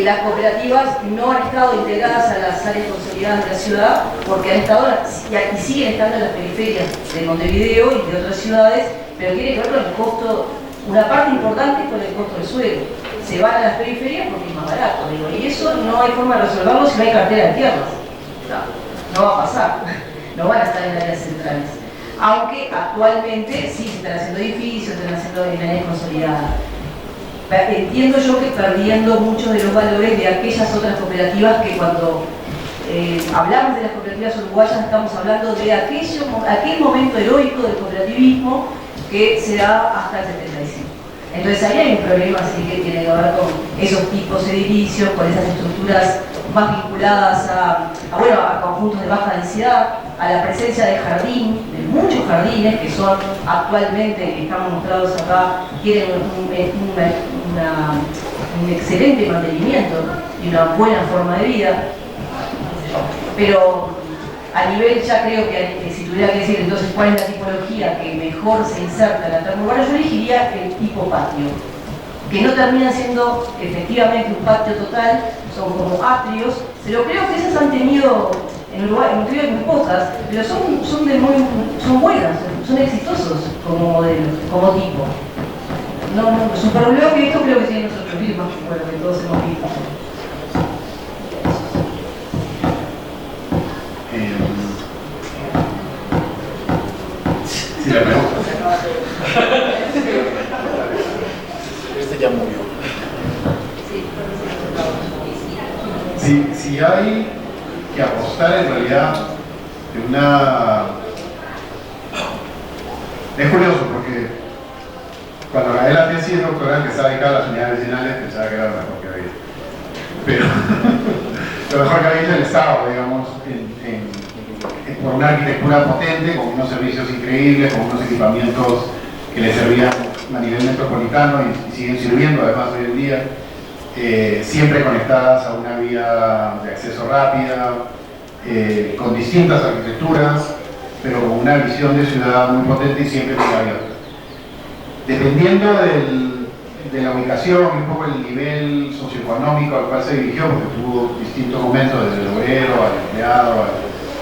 Las cooperativas no han estado integradas a las áreas consolidadas de la ciudad porque han estado y siguen estando en las periferias de Montevideo y de otras ciudades, pero tiene que ver con el costo, una parte importante con el costo del suelo. Se van a las periferias porque es más barato, digo, y eso no hay forma de resolverlo si no hay cartera de tierras. No va a pasar, no van a estar en áreas centrales. Aunque actualmente sí se están haciendo edificios, se están haciendo en áreas consolidadas. Entiendo yo que perdiendo muchos de los valores de aquellas otras cooperativas que cuando hablamos de las cooperativas uruguayas estamos hablando de aquel momento heroico del cooperativismo que se da hasta el 75. Entonces ahí hay un problema así que tiene que ver con esos tipos de edificios, con esas estructuras más vinculadas a conjuntos de baja densidad, a la presencia de jardín, de muchos jardines que son actualmente, que están mostrados acá, tienen un excelente mantenimiento y una buena forma de vida. Pero a nivel, ya creo que si tuviera que decir entonces cuál es la tipología que mejor se inserta en la trama urbana, yo elegiría el tipo patio, que no termina siendo efectivamente un patio total, son como atrios, pero creo que esas han tenido en Uruguay, en Montevideo muy pocas, pero son buenas, son exitosos como modelos, como tipo. No, superblog que esto creo que tiene otros perfiles más bueno, que todos hemos visto. Sí, le pregunto. Este ya murió. Si hay que apostar en realidad de una... Es curioso porque cuando gané la tesis doctoral que estaba dedicada a las unidades vecinales pensaba que era lo mejor que había. Pero lo mejor que había hecho el Estado, digamos, por una arquitectura potente, con unos servicios increíbles, con unos equipamientos que le servían a nivel metropolitano y siguen sirviendo además hoy en día, siempre conectadas a una vía de acceso rápida, con distintas arquitecturas, pero con una visión de ciudad muy potente y siempre muy abierta. Dependiendo de la ubicación y un poco el nivel socioeconómico al cual se dirigió, porque tuvo distintos momentos, desde el obrero al empleado,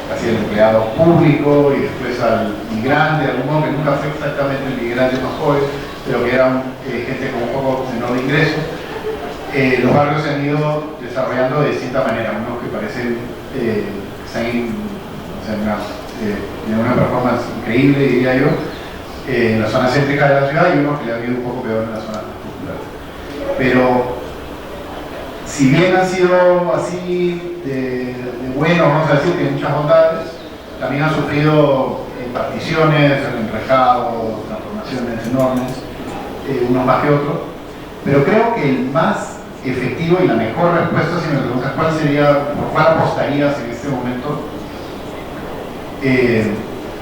casi el empleado público y después al migrante, de algún modo que nunca fue exactamente el migrante más joven, pero que eran gente con un poco menor de ingreso. Los barrios se han ido desarrollando de distinta manera, unos que parecen tienen una performance increíble, diría yo, en la zona céntrica de la ciudad, y unos que le han ido un poco peor en la zona popular. Pero si bien han sido así de buenos, vamos a decir que muchas bondades, también han sufrido particiones, enrejados, transformaciones enormes, unos más que otros. Pero creo que el más efectivo y la mejor respuesta, si me preguntas cuál sería, por cuál apostarías en este momento,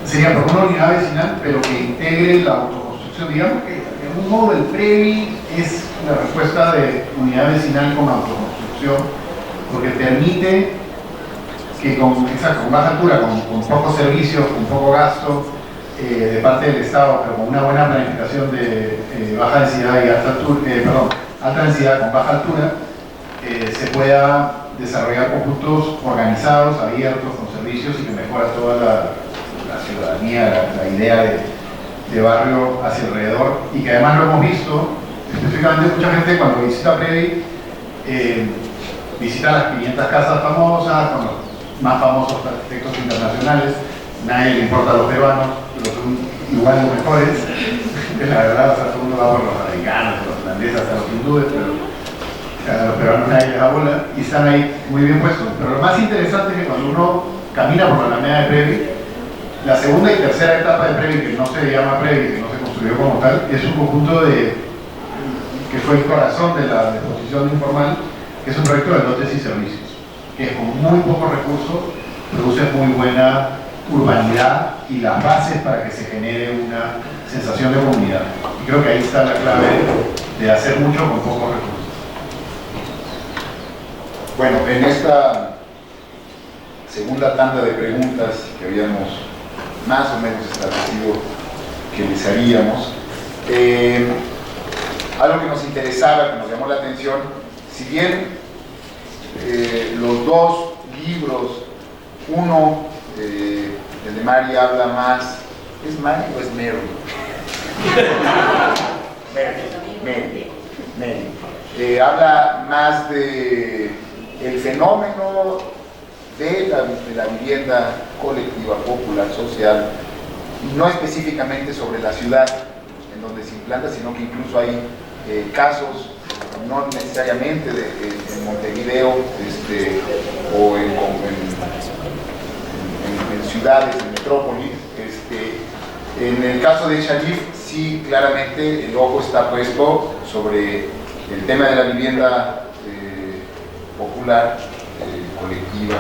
sería por una unidad vecinal, pero que integre la autoconstrucción. Digamos que de algún modo el PREVI es la respuesta de unidad vecinal con autoconstrucción, porque permite que con baja altura, con pocos servicios, con poco gasto de parte del Estado, pero con una buena planificación de baja densidad y alta densidad con baja altura, se pueda desarrollar conjuntos organizados, abiertos, con servicios y que mejora toda la ciudadanía, la idea de barrio hacia alrededor, y que además lo hemos visto, específicamente mucha gente cuando visita PREVI, visita las 500 casas famosas, con los más famosos arquitectos internacionales. Nadie le importa a los peruanos, pero son igual los mejores, la verdad, o sea, todo el mundo va por los americanos, los holandeses, hasta los hindúes, pero a los peruanos nadie les da bola, y están ahí muy bien puestos. Pero lo más interesante es que cuando uno camina por la Alameda de PREVI, la segunda y tercera etapa de PREVI, que no se llama PREVI, que no se construyó como tal, es un conjunto que fue el corazón de la exposición informal, que es un proyecto de lotes y servicios, que con muy pocos recursos produce muy buena urbanidad y las bases para que se genere una sensación de comunidad. Y creo que ahí está la clave de hacer mucho con pocos recursos. Bueno, en esta segunda tanda de preguntas que habíamos más o menos establecido que les haríamos, algo que nos interesaba, que nos llamó la atención, si bien los dos libros, uno, el de Mary, habla más, ¿es Mary o es Mary? Mary. Habla más de el fenómeno de la vivienda colectiva, popular, social, no específicamente sobre la ciudad en donde se implanta, sino que incluso hay casos, no necesariamente en Montevideo o en ciudades, en metrópolis. En el caso de Sharif, sí, claramente el ojo está puesto sobre el tema de la vivienda popular, colectiva,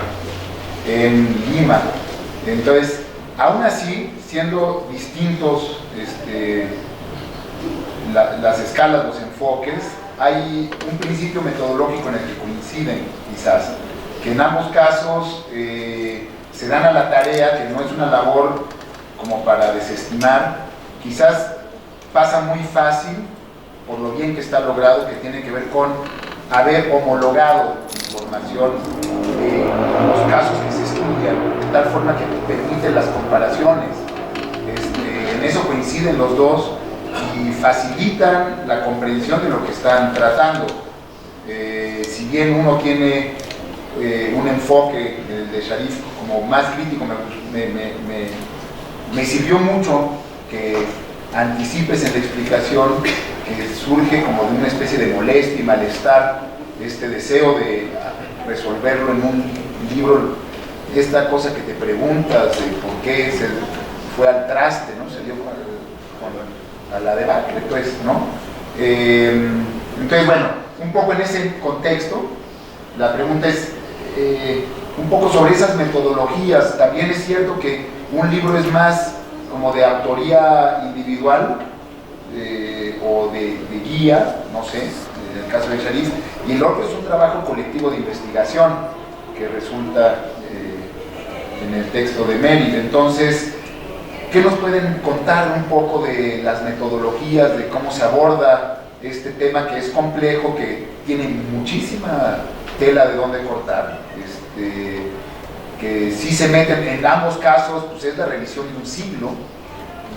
en Lima. Entonces, aún así, siendo distintos las escalas, los enfoques, hay un principio metodológico en el que coinciden, quizás, que en ambos casos se dan a la tarea, que no es una labor como para desestimar, quizás pasa muy fácil por lo bien que está logrado, que tiene que ver con haber homologado información de los casos que se estudian, de tal forma que permite las comparaciones. En eso coinciden los dos y facilitan la comprensión de lo que están tratando. Si bien uno tiene un enfoque, el de Sharif, como más crítico, me sirvió mucho que anticipes en la explicación que surge como de una especie de molestia y malestar, este deseo de resolverlo en un libro, esta cosa que te preguntas de por qué se fue al traste, ¿no? Se dio a la debacle, pues, ¿no? Entonces, bueno, un poco en ese contexto, la pregunta es un poco sobre esas metodologías. También es cierto que un libro es más como de autoría individual o de guía, no sé, en el caso de Charisse, y el otro es un trabajo colectivo de investigación que resulta en el texto de Merit. Entonces, ¿qué nos pueden contar un poco de las metodologías, de cómo se aborda este tema que es complejo, que tiene muchísima tela de dónde cortar, que sí se meten en ambos casos, pues es la revisión de un siglo,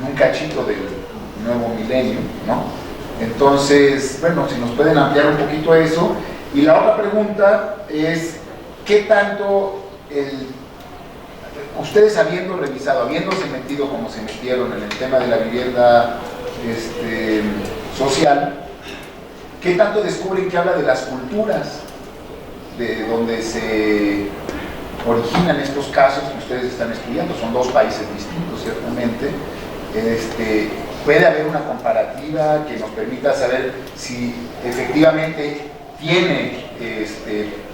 un cachito del nuevo milenio, ¿no? Entonces, bueno, si nos pueden ampliar un poquito eso. Y la otra pregunta es, ¿qué tanto ustedes habiendo revisado, habiéndose metido como se metieron en el tema de la vivienda social, qué tanto descubren que habla de las culturas de donde se originan estos casos que ustedes están estudiando? Son dos países distintos, ciertamente. Puede haber una comparativa que nos permita saber si efectivamente tiene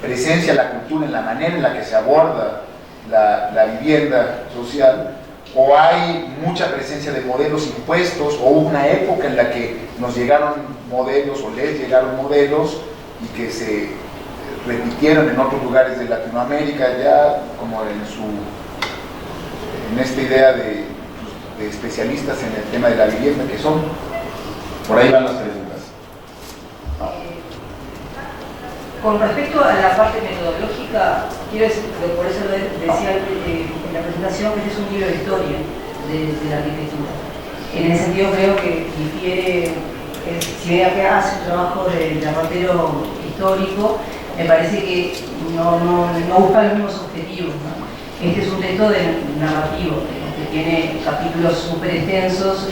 presencia la cultura en la manera en la que se aborda la vivienda social, o hay mucha presencia de modelos impuestos, o hubo una época en la que nos llegaron modelos o les llegaron modelos y que se repitieron en otros lugares de Latinoamérica, ya como en esta idea de especialistas en el tema de la vivienda que son. Por ahí van las preguntas. Con respecto a la parte metodológica, quiero decir, por eso lo decía en la presentación, que este es un libro de historia de la arquitectura. En ese sentido creo que difiere, si bien acá hace un trabajo de reportero histórico, me parece que no busca los mismos objetivos, ¿no? Este es un texto narrativo, que tiene capítulos súper extensos,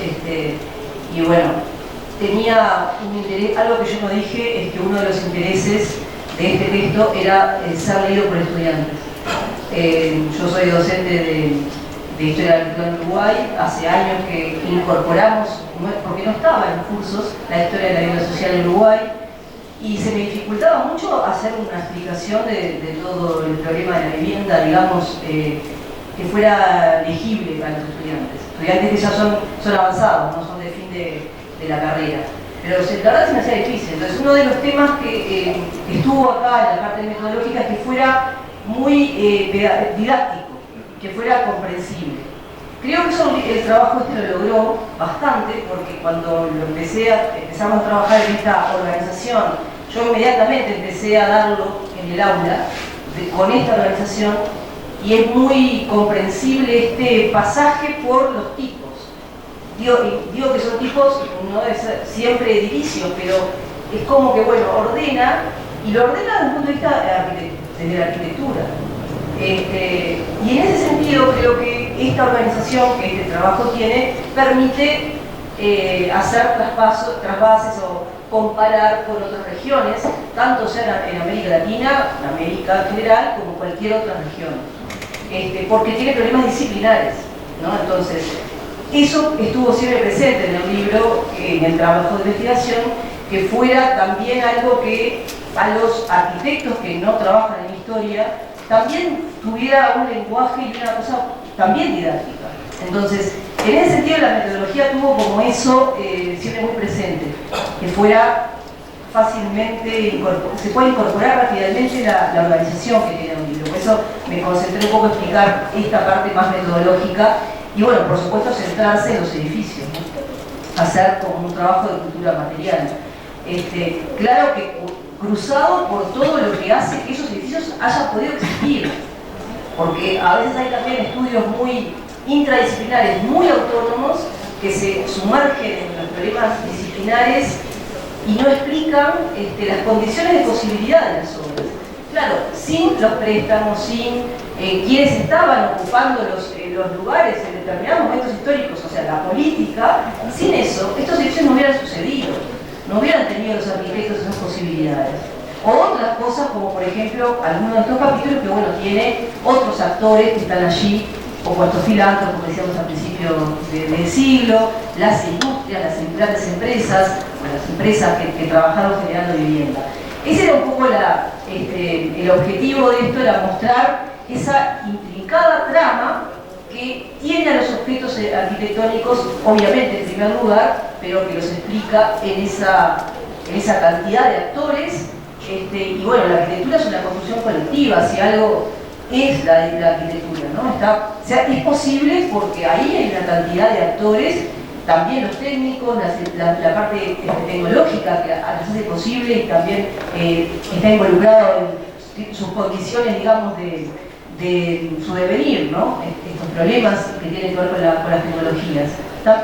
y bueno, tenía un interés. Algo que yo no dije es que uno de los intereses de este texto era ser leído por estudiantes. Yo soy docente de Historia de la Arquitectura en Uruguay. Hace años que incorporamos, porque no estaba en cursos, la Historia de la Vivienda Social en Uruguay, y se me dificultaba mucho hacer una explicación de todo el problema de la vivienda, digamos, que fuera legible para los estudiantes que ya son avanzados, no son de fin de la carrera. Pero la verdad se me hacía difícil. Entonces, uno de los temas que estuvo acá en la parte metodológica es que fuera muy didáctico, que fuera comprensible. Creo que eso, el trabajo lo logró bastante, porque cuando empezamos a trabajar en esta organización, yo inmediatamente empecé a darlo en el aula con esta organización, y es muy comprensible este pasaje por los tipos. Digo que son tipos, no es siempre edilicios, pero es como que, bueno, ordena, y lo ordena desde un punto de vista de la arquitectura. Y en ese sentido creo que esta organización que este trabajo tiene permite hacer trasvases o comparar con otras regiones, tanto sea en América Latina, en América en general, como cualquier otra región, porque tiene problemas disciplinares, ¿no? Entonces, eso estuvo siempre presente en el libro, en el trabajo de investigación, que fuera también algo que a los arquitectos que no trabajan en historia también tuviera un lenguaje y una cosa también didáctica. Entonces, en ese sentido la metodología tuvo como eso siempre muy presente, que fuera fácilmente, se puede incorporar rápidamente la organización que tiene un libro. Por eso me concentré un poco en explicar esta parte más metodológica y, bueno, por supuesto, centrarse en los edificios, ¿no? Hacer como un trabajo de cultura material. Claro que cruzado por todo lo que hace que esos edificios hayan podido existir, porque a veces hay también estudios muy intradisciplinares, muy autónomos, que se sumergen en los problemas disciplinares y no explican las condiciones de posibilidad de las obras. Claro, sin los préstamos, sin quienes estaban ocupando los lugares en determinados momentos históricos, o sea, la política, sin eso, estos edificios no hubieran sucedido, no hubieran tenido los arquitectos esas posibilidades. O otras cosas, como por ejemplo, algunos de estos capítulos que, bueno, tiene otros actores que están allí, como estos filántropos que decíamos al principio del siglo, las industrias, las grandes empresas, bueno, las empresas que trabajaron generando vivienda. Ese era un poco el objetivo de esto, era mostrar esa intrincada trama que tiene a los objetos arquitectónicos, obviamente en primer lugar, pero que los explica en esa cantidad de actores. Y bueno, la arquitectura es una construcción colectiva, si algo es la arquitectura, ¿no? O sea, es posible porque ahí hay una cantidad de actores, también los técnicos, la parte tecnológica que las hace posible y también está involucrado en sus condiciones, digamos, de su devenir, ¿no? Estos problemas que tienen que ver con las tecnologías.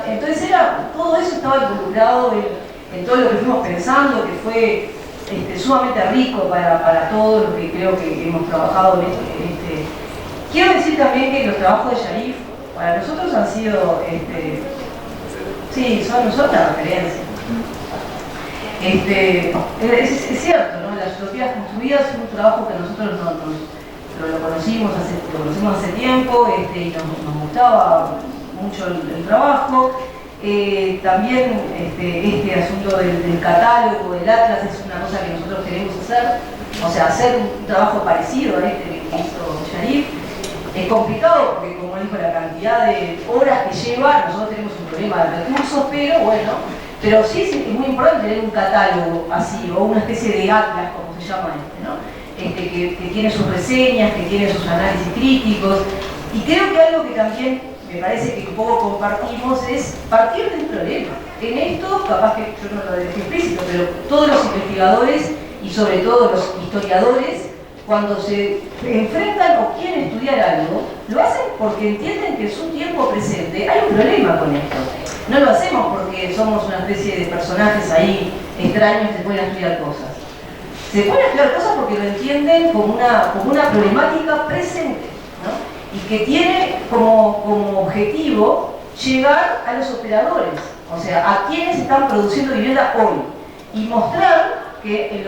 Entonces todo eso estaba involucrado en todo lo que fuimos pensando, que fue sumamente rico para todos los que creo que hemos trabajado en este. Quiero decir también que los trabajos de Sharif para nosotros han sido, sí, son una referencia. Es cierto, ¿no? Las utopías construidas es un trabajo que nosotros lo conocimos hace tiempo y nos gustaba mucho el trabajo. También este asunto del catálogo, del atlas, es una cosa que nosotros queremos hacer, o sea, hacer un trabajo parecido a este que hizo Sharif. Es complicado porque, como dijo, la cantidad de horas que lleva, nosotros tenemos un problema de recursos, pero sí es muy importante tener un catálogo así, o una especie de atlas, como se llama ¿no? Que tiene sus reseñas, que tiene sus análisis críticos, y creo que algo que también me parece que un poco compartimos es partir del problema. En esto, capaz que yo no lo dejé explícito, pero todos los investigadores y sobre todo los historiadores, cuando se enfrentan o quieren estudiar algo, lo hacen porque entienden que en su tiempo presente hay un problema con esto. No lo hacemos porque somos una especie de personajes ahí extraños que pueden estudiar cosas. Se pueden estudiar cosas porque lo entienden como una problemática presente, ¿no? Y que tiene como objetivo llegar a los operadores, o sea, a quienes están produciendo vivienda hoy, y mostrar que en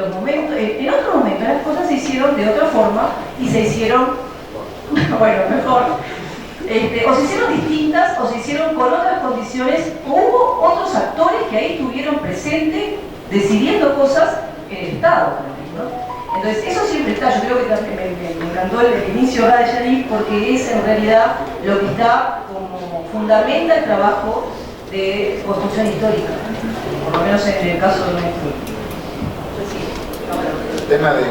otros momentos las cosas se hicieron de otra forma y se hicieron, bueno, mejor, o se hicieron distintas o se hicieron con otras condiciones, o hubo otros actores que ahí estuvieron presentes decidiendo cosas en el Estado, ¿no? Entonces, eso siempre está. Yo creo que también me encantó el inicio acá de Sharif porque es en realidad lo que está como fundamenta el trabajo de construcción histórica, por lo menos en el caso de nuestro. El tema de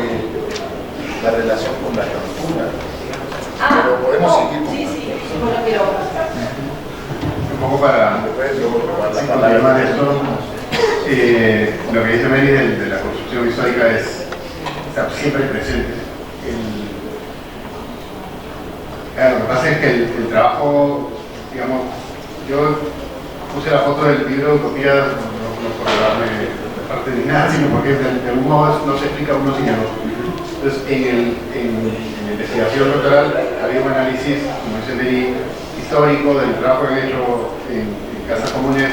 la relación con la cultura. Pero podemos seguir con Sí, bueno, pero un poco para confirmar esto, lo que dice Mary de la construcción histórica está siempre presente. Lo que pasa es que el trabajo, digamos, yo puse la foto del libro Utopía, no por darme parte ni nada, sino porque de algún modo no se explica uno sin el otro. Entonces, en la investigación doctoral había un análisis, como dice Mary, histórico del trabajo que he hecho en casas comunes,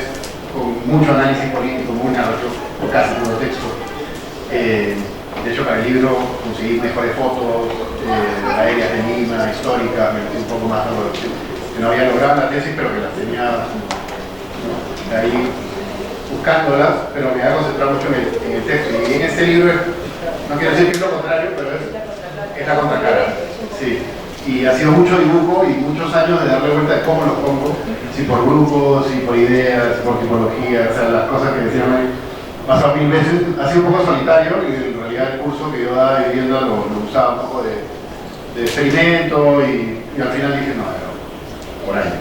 con mucho análisis político, muy narrativo, casi todo texto. De hecho, para el libro conseguí mejores fotos aéreas de Lima, históricas, me metí un poco más a lo que no había logrado en la tesis, pero que las tenía, ¿no?, ahí buscándolas, pero me había concentrado mucho en el texto. Y en este libro, no quiero decir que es lo contrario, pero es la contracara. Sí. Y ha sido mucho dibujo y muchos años de darle vuelta de cómo los pongo, si por grupos, si por ideas, si por tipología, o sea, las cosas que decían ahí. Pasó 1000 veces, ha sido un poco solitario y en realidad el curso que yo daba de vivienda lo usaba un poco de experimento y al final dije, no, por ahí.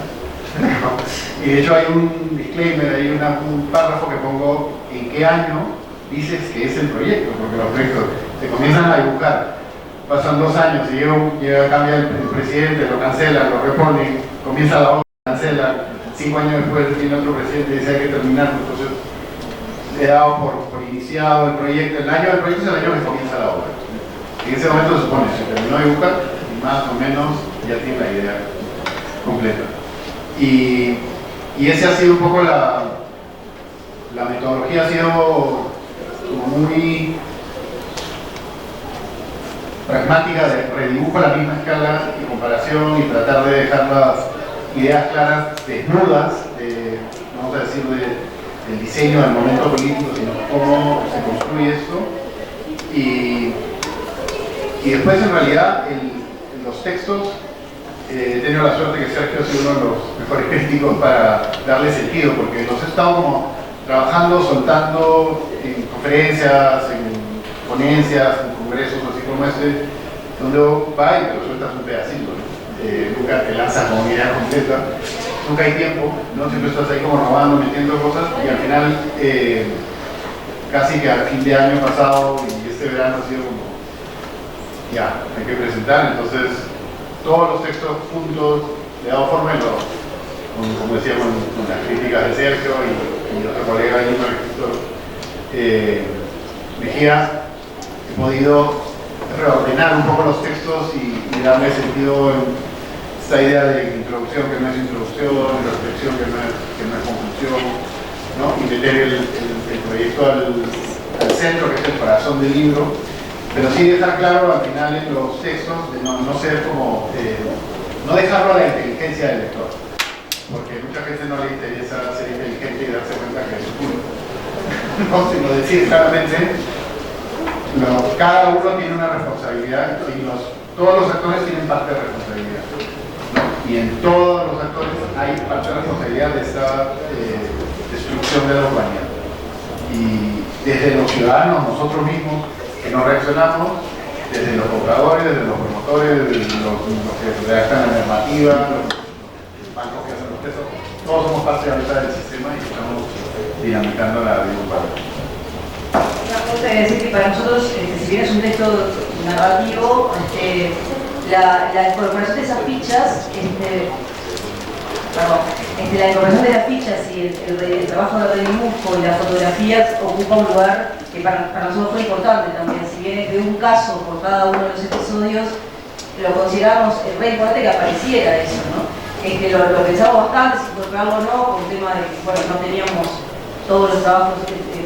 Y de hecho hay un disclaimer, hay un párrafo que pongo en qué año dices que es el proyecto, porque los proyectos se comienzan a dibujar, pasan 2 años y llega cambia el presidente, lo cancelan, lo reponen, comienza la obra, cancelan, 5 años después viene otro presidente y dice hay que terminarlo. Entonces he dado por iniciado el proyecto, el año del proyecto es el año que comienza la obra. En ese momento se supone, se terminó de dibujar y más o menos ya tiene la idea completa. Y ese ha sido un poco la metodología, ha sido como muy pragmática, de redibujo a la misma escala y comparación y tratar de dejar las ideas claras, desnudas, vamos a decir, del diseño del momento político, sino cómo se construye esto. Y después, en realidad, en los textos, he tenido la suerte que Sergio ha sido uno de los mejores críticos para darle sentido, porque los he estado como trabajando, soltando en conferencias, en ponencias, en congresos, así como este, donde va y te lo sueltas un pedacito, ¿no? Nunca te lanzas como idea completa, nunca hay tiempo, ¿no? Siempre estás ahí como robando, metiendo cosas, y al final, casi que al fin de año pasado y este verano ha sido como, ya, hay que presentar. Entonces todos los textos juntos le he dado forma y como decía, con las críticas de Sergio y otro colega ahí, Víctor Mejía, he podido reordenar un poco los textos y darle sentido en esta idea de introducción que no es introducción, reflexión que no es conclusión, ¿no? Y meter el proyecto al centro, que es el corazón del libro, pero sí dejar claro al final en los textos de no ser como, no dejarlo a la inteligencia del lector, porque mucha gente no le interesa ser inteligente y darse cuenta que es puro, no, sino decir claramente, cada uno tiene una responsabilidad y todos los actores tienen parte de responsabilidad, ¿no? Y en todos los actores hay parte de responsabilidad de esta destrucción de la humanidad. Y desde los ciudadanos, nosotros mismos, que no reaccionamos, desde los compradores, desde los promotores, desde los que redactan la normativa, los bancos que hacen los textos, todos somos parte ahorita del sistema y estamos dinamitando la vida humana. Una cosa es decir que para nosotros, si bien es un texto narrativo, la incorporación de esas fichas, la incorporación de las fichas y el trabajo de redibujo y las fotografías ocupa un lugar que para nosotros fue importante también. Si bien es de un caso por cada uno de los episodios, lo consideramos re importante que apareciera eso, ¿no? Lo pensamos bastante, si incorporarlo o no, por un tema de que bueno, no teníamos todos los trabajos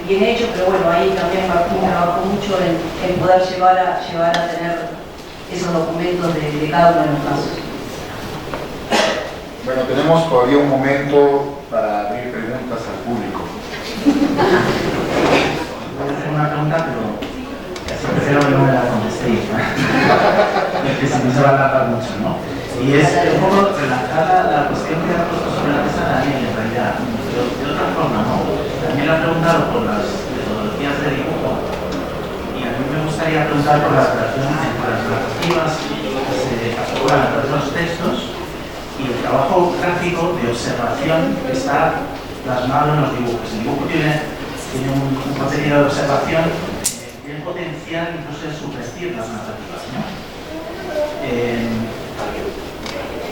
bien hechos, pero bueno, ahí también Martín trabajó mucho en poder llevar a tener esos documentos de cada uno de los casos. Bueno, tenemos todavía un momento para abrir preguntas al público. Voy a hacer una pregunta, pero casi prefiero que no me la contestéis, ¿no? Porque si no se va a tardar mucho, ¿no? Y es un poco relajar la cuestión que ha puesto sobre la mesa Daniel, en realidad, pero de otra forma, ¿no? También le ha preguntado por las metodologías de dibujo, y a mí me gustaría preguntar por las relaciones entre las narrativas que se articulan a través de los textos y el trabajo gráfico de observación que está plasmado en los dibujos. El dibujo tiene un contenido de observación bien potencial, incluso de subvertir las narrativas, ¿no?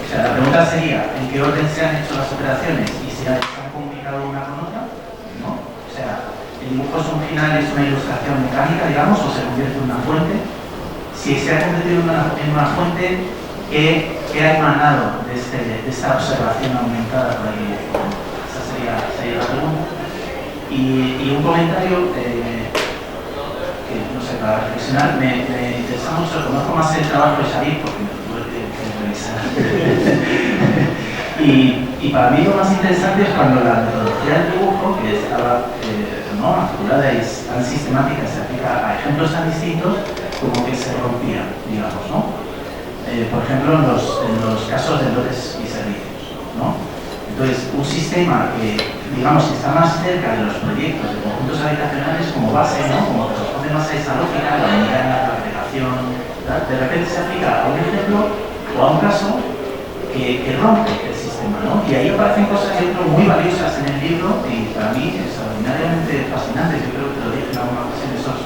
O sea, la pregunta sería, ¿en qué orden se han hecho las operaciones y si han comunicado una con otra? ¿No? O sea, ¿el dibujo es un final, es una ilustración mecánica, digamos, o se convierte en una fuente? Si se ha convertido en una fuente, ¿qué ha emanado de esta observación aumentada por el dibujo? Esa sería la pregunta. Y un comentario que, no sé, para reflexionar, me interesa mucho, conozco más el trabajo de Xavier porque me tuve que revisar. y para mí lo más interesante es cuando la metodología del dibujo, que estaba articulada y tan sistemática, se aplica a ejemplos tan distintos, como que se rompía, digamos, ¿no? Por ejemplo, en los casos de lotes y servicios, ¿no? Entonces, un sistema que, digamos, que está más cerca de los proyectos de conjuntos habitacionales como base, ¿no? Como que responde más a esa lógica, la unidad en la aplicación, de repente se aplica a un ejemplo o a un caso que rompe el sistema, ¿no? Y ahí aparecen cosas, yo creo, muy valiosas en el libro y para mí extraordinariamente fascinantes. Yo creo que lo dije en alguna ocasión, esos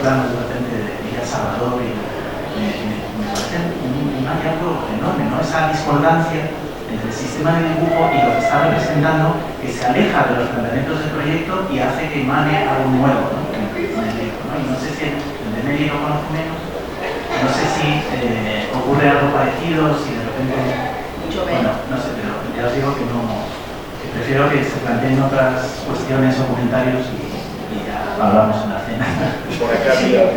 planos de repente de Miguel Salvador y me parecen un hallazgo enorme, ¿no? Esa discordancia entre el sistema de dibujo y lo que está representando, que se aleja de los planteamientos del proyecto y hace que emane algo nuevo, ¿no? En el libro, ¿no? Y no sé si el de Nelly lo conozco menos, no sé si ocurre algo parecido, si de repente mucho Bueno, menos. no sé, pero ya os digo que no, que prefiero que se planteen otras cuestiones o comentarios y ya hablamos en la cena. Por acá, mira.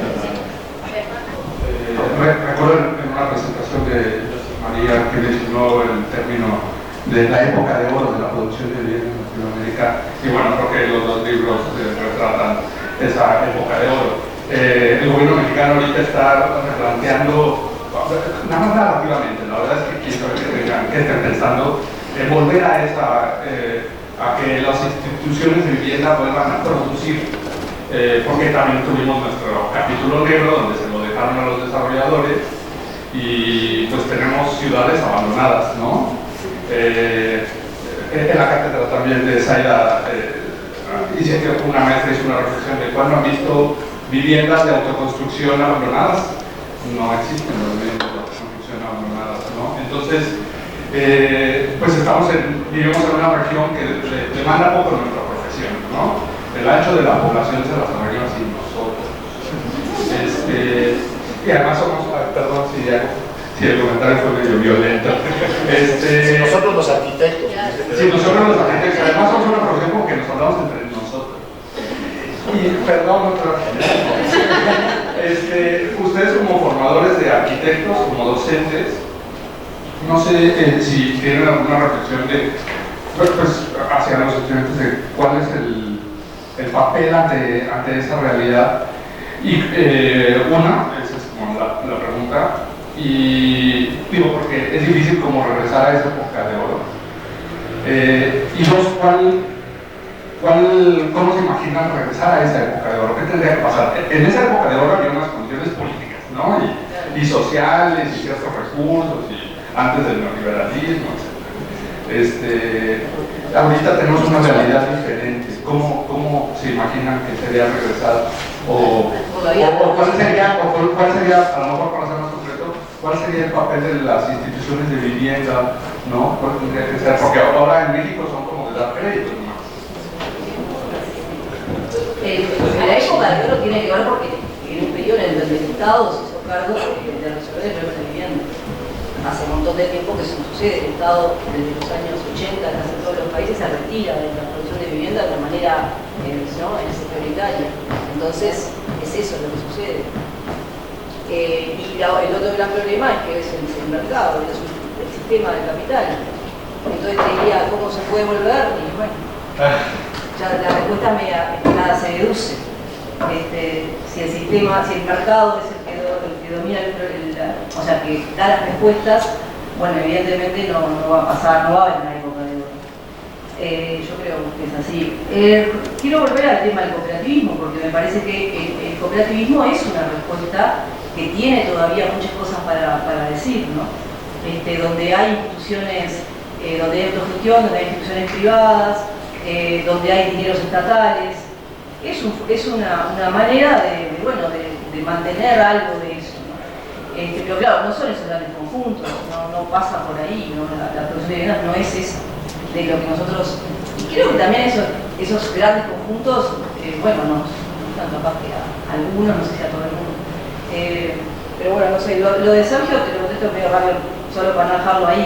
Recuerdo en una presentación de María que mencionó el término de la época de oro de la producción de vivienda en Latinoamérica, y bueno, creo que los dos libros retratan esa época de oro. El gobierno mexicano ahorita está replanteando, nada más narrativamente, la verdad es que quiero que estén pensando en volver a que las instituciones de vivienda vuelvan a producir, porque también tuvimos nuestro capítulo negro donde se lo dejaron a los desarrolladores y pues tenemos ciudades abandonadas, ¿no? En la cátedra también de Zaida hice que una maestra hizo una reflexión de cuándo han visto viviendas de autoconstrucción abandonadas. No existen las viviendas de autoconstrucción abandonadas, ¿no? Entonces, pues vivimos en una región que demanda poco nuestra profesión, ¿no? El ancho de la población se las arregla sin nosotros. Y además somos, perdón si el comentario fue medio violento. Si nosotros los arquitectos. Si nosotros los arquitectos, además somos una profesión como que nos hablamos entre nosotros. Y perdón, ustedes como formadores de arquitectos, como docentes, no sé si tienen alguna reflexión de, pues, hacia los estudiantes de cuál es el papel ante esa realidad. Y esa es como la pregunta. Y digo, porque es difícil como regresar a esa época de oro. Y dos, ¿cómo se imaginan regresar a esa época de oro? ¿Qué tendría que pasar? En esa época de oro había unas condiciones políticas, ¿no? Y sociales, y ciertos recursos, y antes del neoliberalismo, etc. Ahorita tenemos una realidad diferente. ¿Cómo se imaginan que sería regresar? ¿O cuál sería, a lo mejor para ser más concreto, cuál sería el papel de las instituciones de vivienda, ¿no? ¿Cuál tendría que ser? Porque ahora en México son como de dar créditos, ¿no? La época de oro tiene que ver porque en un periodo en el que el Estado se hizo cargo de resolver el problema de vivienda. Hace un montón de tiempo que eso no sucede. El Estado, desde los años 80, casi en todos los países, se retira de la producción de vivienda de una manera prioritaria. Entonces, es eso lo que sucede. Y el otro gran problema es que es el mercado, es el sistema del capital. Entonces te diría, ¿cómo se puede volver? Y bueno, ya la respuesta nada se deduce. Si el mercado es el que domina o sea, que da las respuestas, bueno, evidentemente no va a pasar, no va a haber una época de oro. Yo creo que es así. Quiero volver al tema del cooperativismo, porque me parece que el cooperativismo es una respuesta que tiene todavía muchas cosas para decir, ¿no? Donde hay instituciones, donde hay autogestión, donde hay instituciones privadas, donde hay dineros estatales. Es una manera de mantener algo de eso, ¿no? Pero claro, no son esos grandes conjuntos, no pasa por ahí, ¿no? La producción de viviendas no es esa, de lo que nosotros... Y creo que también esos grandes conjuntos, no gustan capaz que a algunos, no sé si a todo el mundo. Pero bueno, no sé, lo de Sergio te lo contesto medio rápido, solo para no dejarlo ahí.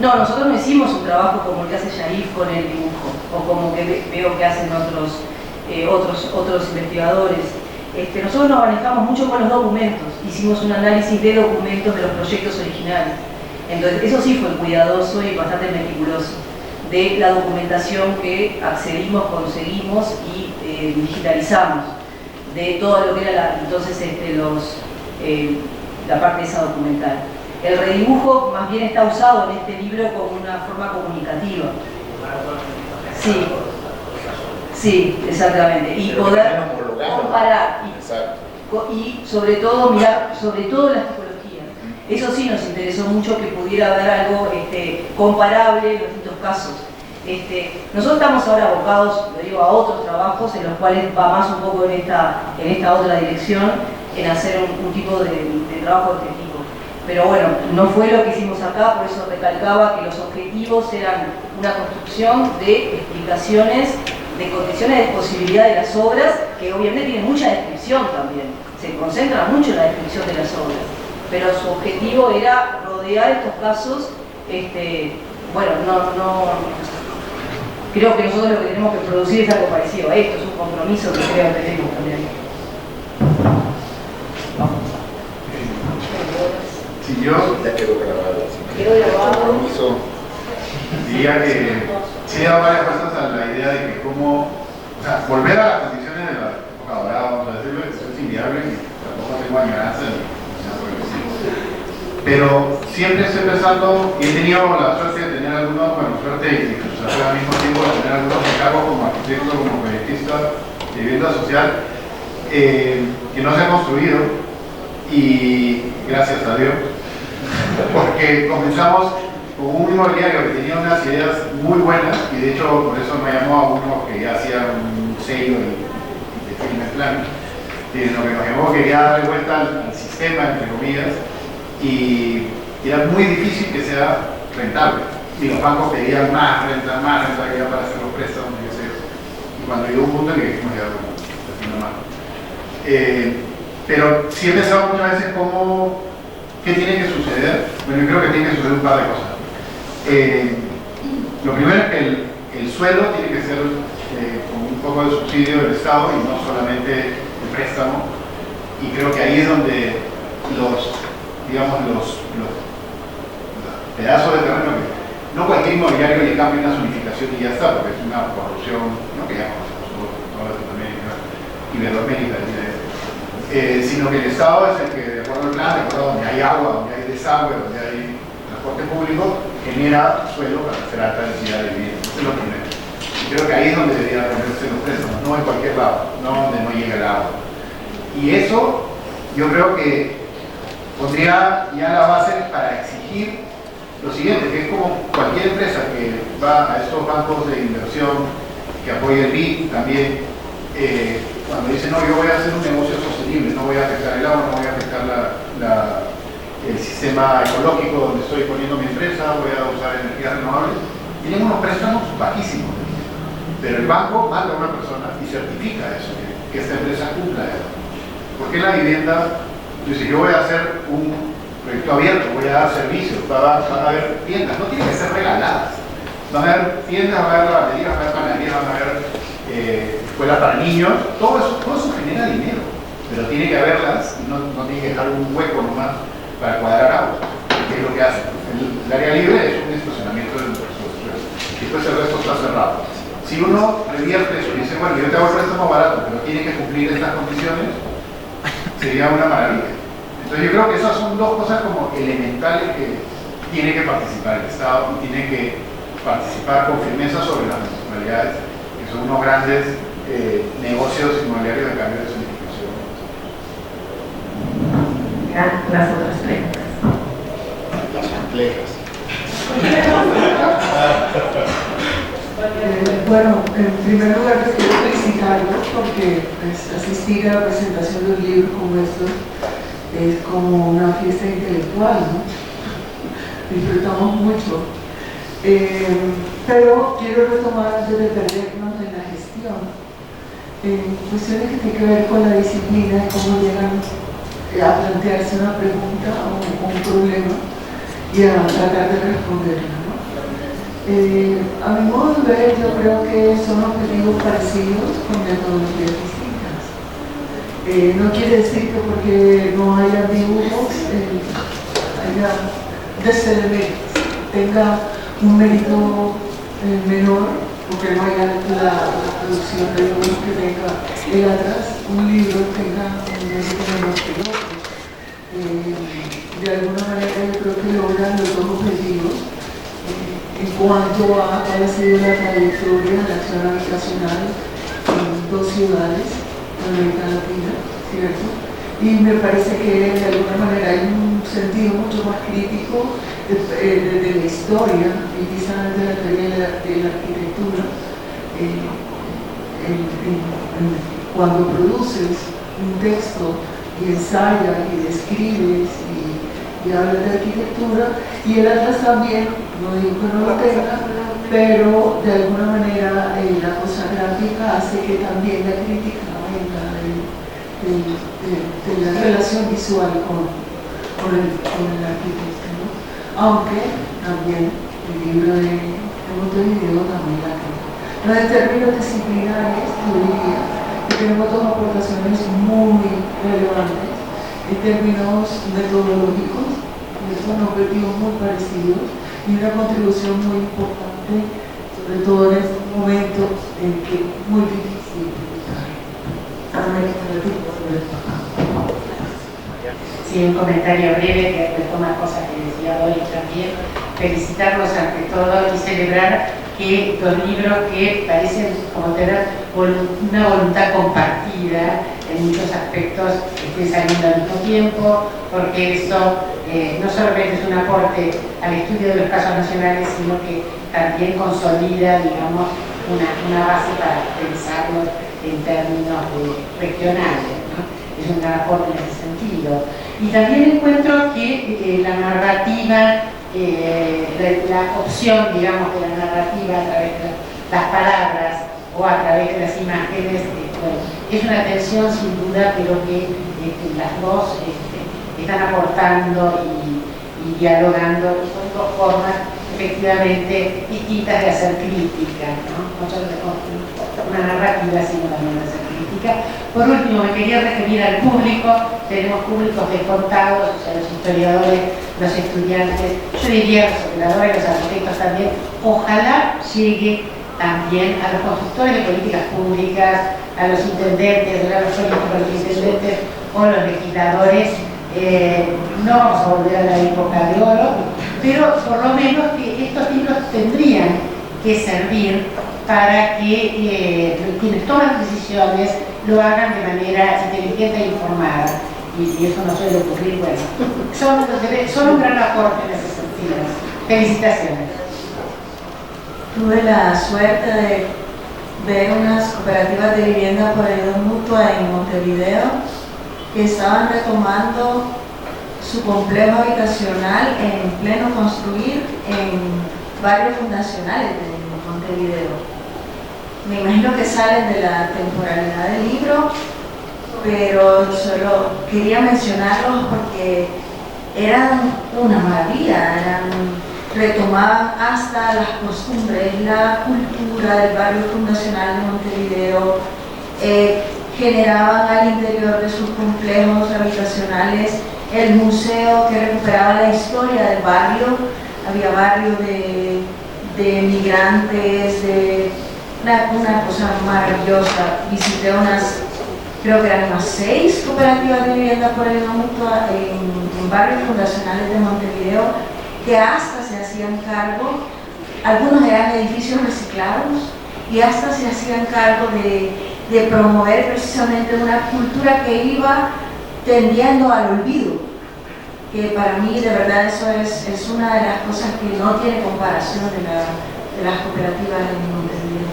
No, nosotros no hicimos un trabajo como el que hace Yarif con el dibujo, o como que veo que hacen otros investigadores. Nosotros nos manejamos mucho con los documentos, hicimos un análisis de documentos de los proyectos originales. Entonces, eso sí fue cuidadoso y bastante meticuloso, de la documentación que accedimos, conseguimos y digitalizamos, de todo lo que era la parte de esa documental. El redibujo más bien está usado en este libro como una forma comunicativa. Sí, exactamente. Y poder comparar y sobre todo mirar, sobre todo las tipologías. Eso sí nos interesó mucho, que pudiera haber algo comparable en los distintos casos. Nosotros estamos ahora abocados, lo digo, a otros trabajos en los cuales va más un poco en esta otra dirección, en hacer un tipo de trabajo de este tipo. Pero bueno, no fue lo que hicimos acá, por eso recalcaba que los objetivos eran una construcción de explicaciones, de condiciones de posibilidad de las obras, que obviamente tienen mucha descripción también, se concentra mucho en la descripción de las obras, pero su objetivo era rodear estos casos bueno, creo que nosotros lo que tenemos que producir es algo parecido a esto, es un compromiso que creo que tenemos también. Si yo Ya quedó grabado. Quedó grabado. Compromiso. diría que sí da varias cosas a la idea de que como, o sea, volver a las condiciones de la época dorada, vamos a decirlo, eso es inviable y tampoco tengo añoranza ni nada por el estilo. Pero siempre estoy pensando, y he tenido la suerte de tener algunos, bueno, suerte y frustración al mismo tiempo de tener algunos encargos como arquitecto, como proyectista de vivienda social, que no se han construido, y gracias a Dios, porque comenzamos con un inmobiliario que tenía unas ideas muy buenas, y de hecho por eso me llamó a uno que ya hacía un sello de firme plan, lo que nos llamó quería darle vuelta al sistema, entre comillas, y era muy difícil que sea rentable. Y los bancos pedían más renta ya para hacer los préstamos, y qué sé yo. Y cuando llegó un punto en que dijimos ya, bueno, haciendo más. Pero sí he pensado muchas veces qué tiene que suceder. Bueno, yo creo que tiene que suceder un par de cosas. Lo primero es que el suelo tiene que ser con un poco de subsidio del Estado y no solamente el préstamo. Y creo que ahí es donde los pedazos de terreno que no cualquier inmobiliario le cambia una zonificación y ya está, porque es una corrupción, ¿no? Que ya conocemos toda Latinoamérica, Iberoamérica, sino que el Estado es el que, de acuerdo al plan, de acuerdo a donde hay agua, donde hay desagüe, donde hay transporte público, genera suelo para hacer alta densidad de vivienda. Eso es lo primero. Y creo que ahí es donde debería ponerse los préstamos, no en cualquier lado, no donde no llega el agua. Y eso, yo creo que pondría ya la base para exigir lo siguiente, que es como cualquier empresa que va a estos bancos de inversión, que apoya el BID también, cuando dice, no, yo voy a hacer un negocio sostenible, no voy a afectar el agua, no voy a afectar el sistema ecológico donde estoy poniendo mi empresa, voy a usar energías renovables, tienen unos préstamos bajísimos, pero el banco manda a una persona y certifica eso, que esta empresa cumpla eso. ¿Por qué la vivienda? Dice, yo voy a hacer un proyecto abierto, voy a dar servicios, van a haber tiendas, no tienen que ser regaladas, van a haber tiendas, van a haber lavanderías, van a haber panaderías, van a haber escuelas para niños, todo eso genera dinero, pero tiene que haberlas y no tiene que dejar un hueco nomás para cuadrar agua, que es lo que hacen. El área libre es un estacionamiento de infraestructura y después el resto está cerrado. Si uno revierte eso y dice, bueno, yo te hago el préstamo barato, pero tiene que cumplir estas condiciones, sería una maravilla. Entonces yo creo que esas son dos cosas como elementales que tiene que participar el Estado y tiene que participar con firmeza sobre las municipalidades, que son unos grandes negocios inmobiliarios de cambio de zonificación. Las otras preguntas. Las complejas. Bueno, en primer lugar les quiero felicitarlos porque asistir a la presentación de un libro como estos es como una fiesta intelectual, ¿no? Disfrutamos mucho. Pero quiero retomar antes de perdernos en la gestión, cuestiones que tienen que ver con la disciplina y cómo llegan a plantearse una pregunta o un problema y a tratar de responderla, ¿no? A mi modo de ver, yo creo que son objetivos parecidos con metodologías distintas. No quiere decir que porque no haya dibujos haya deselementos, tenga un mérito menor, porque no haya la producción de dibujos que tenga el atrás, un libro tenga un mérito menor que el otro. De alguna manera yo creo que logran los dos objetivos. En cuanto a cuál ha sido la trayectoria de la acción habitacional en dos ciudades de América Latina, ¿cierto? Y me parece que de alguna manera hay un sentido mucho más crítico de la historia y quizás de la teoría de la arquitectura. Cuando produces un texto y ensayas y describes y hablas de arquitectura, y el atlas también, no digo que no lo tenga, pero de alguna manera la cosa gráfica hace que también la crítica venga de la relación visual con el arquitecto, ¿no? aunque también el libro de Montevideo también la tiene. Entonces, en términos disciplinares, yo diría que tenemos dos aportaciones muy relevantes en términos metodológicos, son objetivos muy parecidos y una contribución muy importante, sobre todo en estos momentos en que es muy difícil. Sí, un comentario breve que retoma cosas que decía Doris también. Felicitarlos ante todo y celebrar que dos libros que parecen como tener una voluntad compartida en muchos aspectos estén saliendo al mismo tiempo, porque eso no solamente es un aporte al estudio de los casos nacionales, sino que también consolida, digamos, una base para pensarlos en términos regionales, ¿no? Es un gran aporte en ese sentido. Y también encuentro que la narrativa, la opción, digamos, de la narrativa a través de las palabras o a través de las imágenes, bueno, es una tensión sin duda, pero que las dos están aportando y dialogando, y son dos formas efectivamente distintas de hacer crítica, ¿no? No solo de construir una narrativa, sino también de hacer crítica. Por último, me quería referir al público. Tenemos públicos descontados, o sea, los historiadores, los estudiantes, yo diría los operadores, los arquitectos también. Ojalá llegue también a los constructores de políticas públicas, a los intendentes, a los intendentes o los legisladores. No vamos a volver a la época de oro, pero por lo menos que estos libros tendrían que servir para que quienes toman decisiones lo hagan de manera inteligente e informada, y eso no suele ocurrir. Bueno, son un gran aporte en ese sentido. Felicitaciones. Tuve la suerte de ver unas cooperativas de vivienda por ayuda mutua en Montevideo que estaban retomando su complejo habitacional en pleno construir en barrios fundacionales de Montevideo. Me imagino que salen de la temporalidad del libro, pero solo quería mencionarlos porque eran una maravilla, retomaban hasta las costumbres, la cultura del barrio fundacional de Montevideo, generaban al interior de sus complejos habitacionales el museo que recuperaba la historia del barrio. Había barrio de migrantes, una cosa maravillosa. Visité creo que eran unas 6 cooperativas de vivienda por ayuda mutua en barrios fundacionales de Montevideo, que hasta se hacían cargo, algunos eran edificios reciclados, y hasta se hacían cargo de promover precisamente una cultura que iba tendiendo al olvido, que para mí de verdad eso es una de las cosas que no tiene comparación de las cooperativas en Montevideo.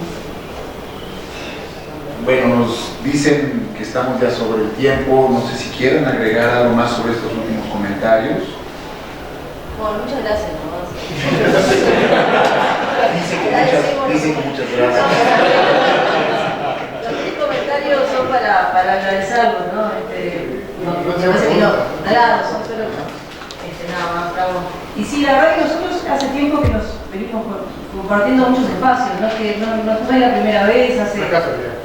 Bueno, nos dicen que estamos ya sobre el tiempo, no sé si quieren agregar algo más sobre estos últimos comentarios. Bueno, muchas gracias, ¿no? Dice que muchas gracias. Los 3 comentarios son para agradecerlos, ¿no? Me parece que no, son solo nada más, bravo. Y sí, la verdad que nosotros hace tiempo que nos venimos compartiendo muchos espacios, ¿no? Que no es la primera vez,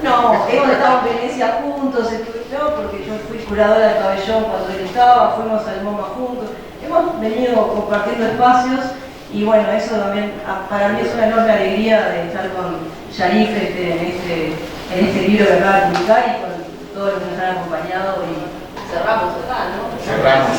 no, hemos estado en Venecia juntos, porque yo fui curadora del pabellón cuando él estaba, fuimos al MoMA juntos, hemos venido compartiendo espacios. Y bueno, eso también para mí es una enorme alegría de estar con Yarif en este libro que acaba de publicar y con todos los que nos han acompañado. Y cerramos acá, ¿no? Cerramos.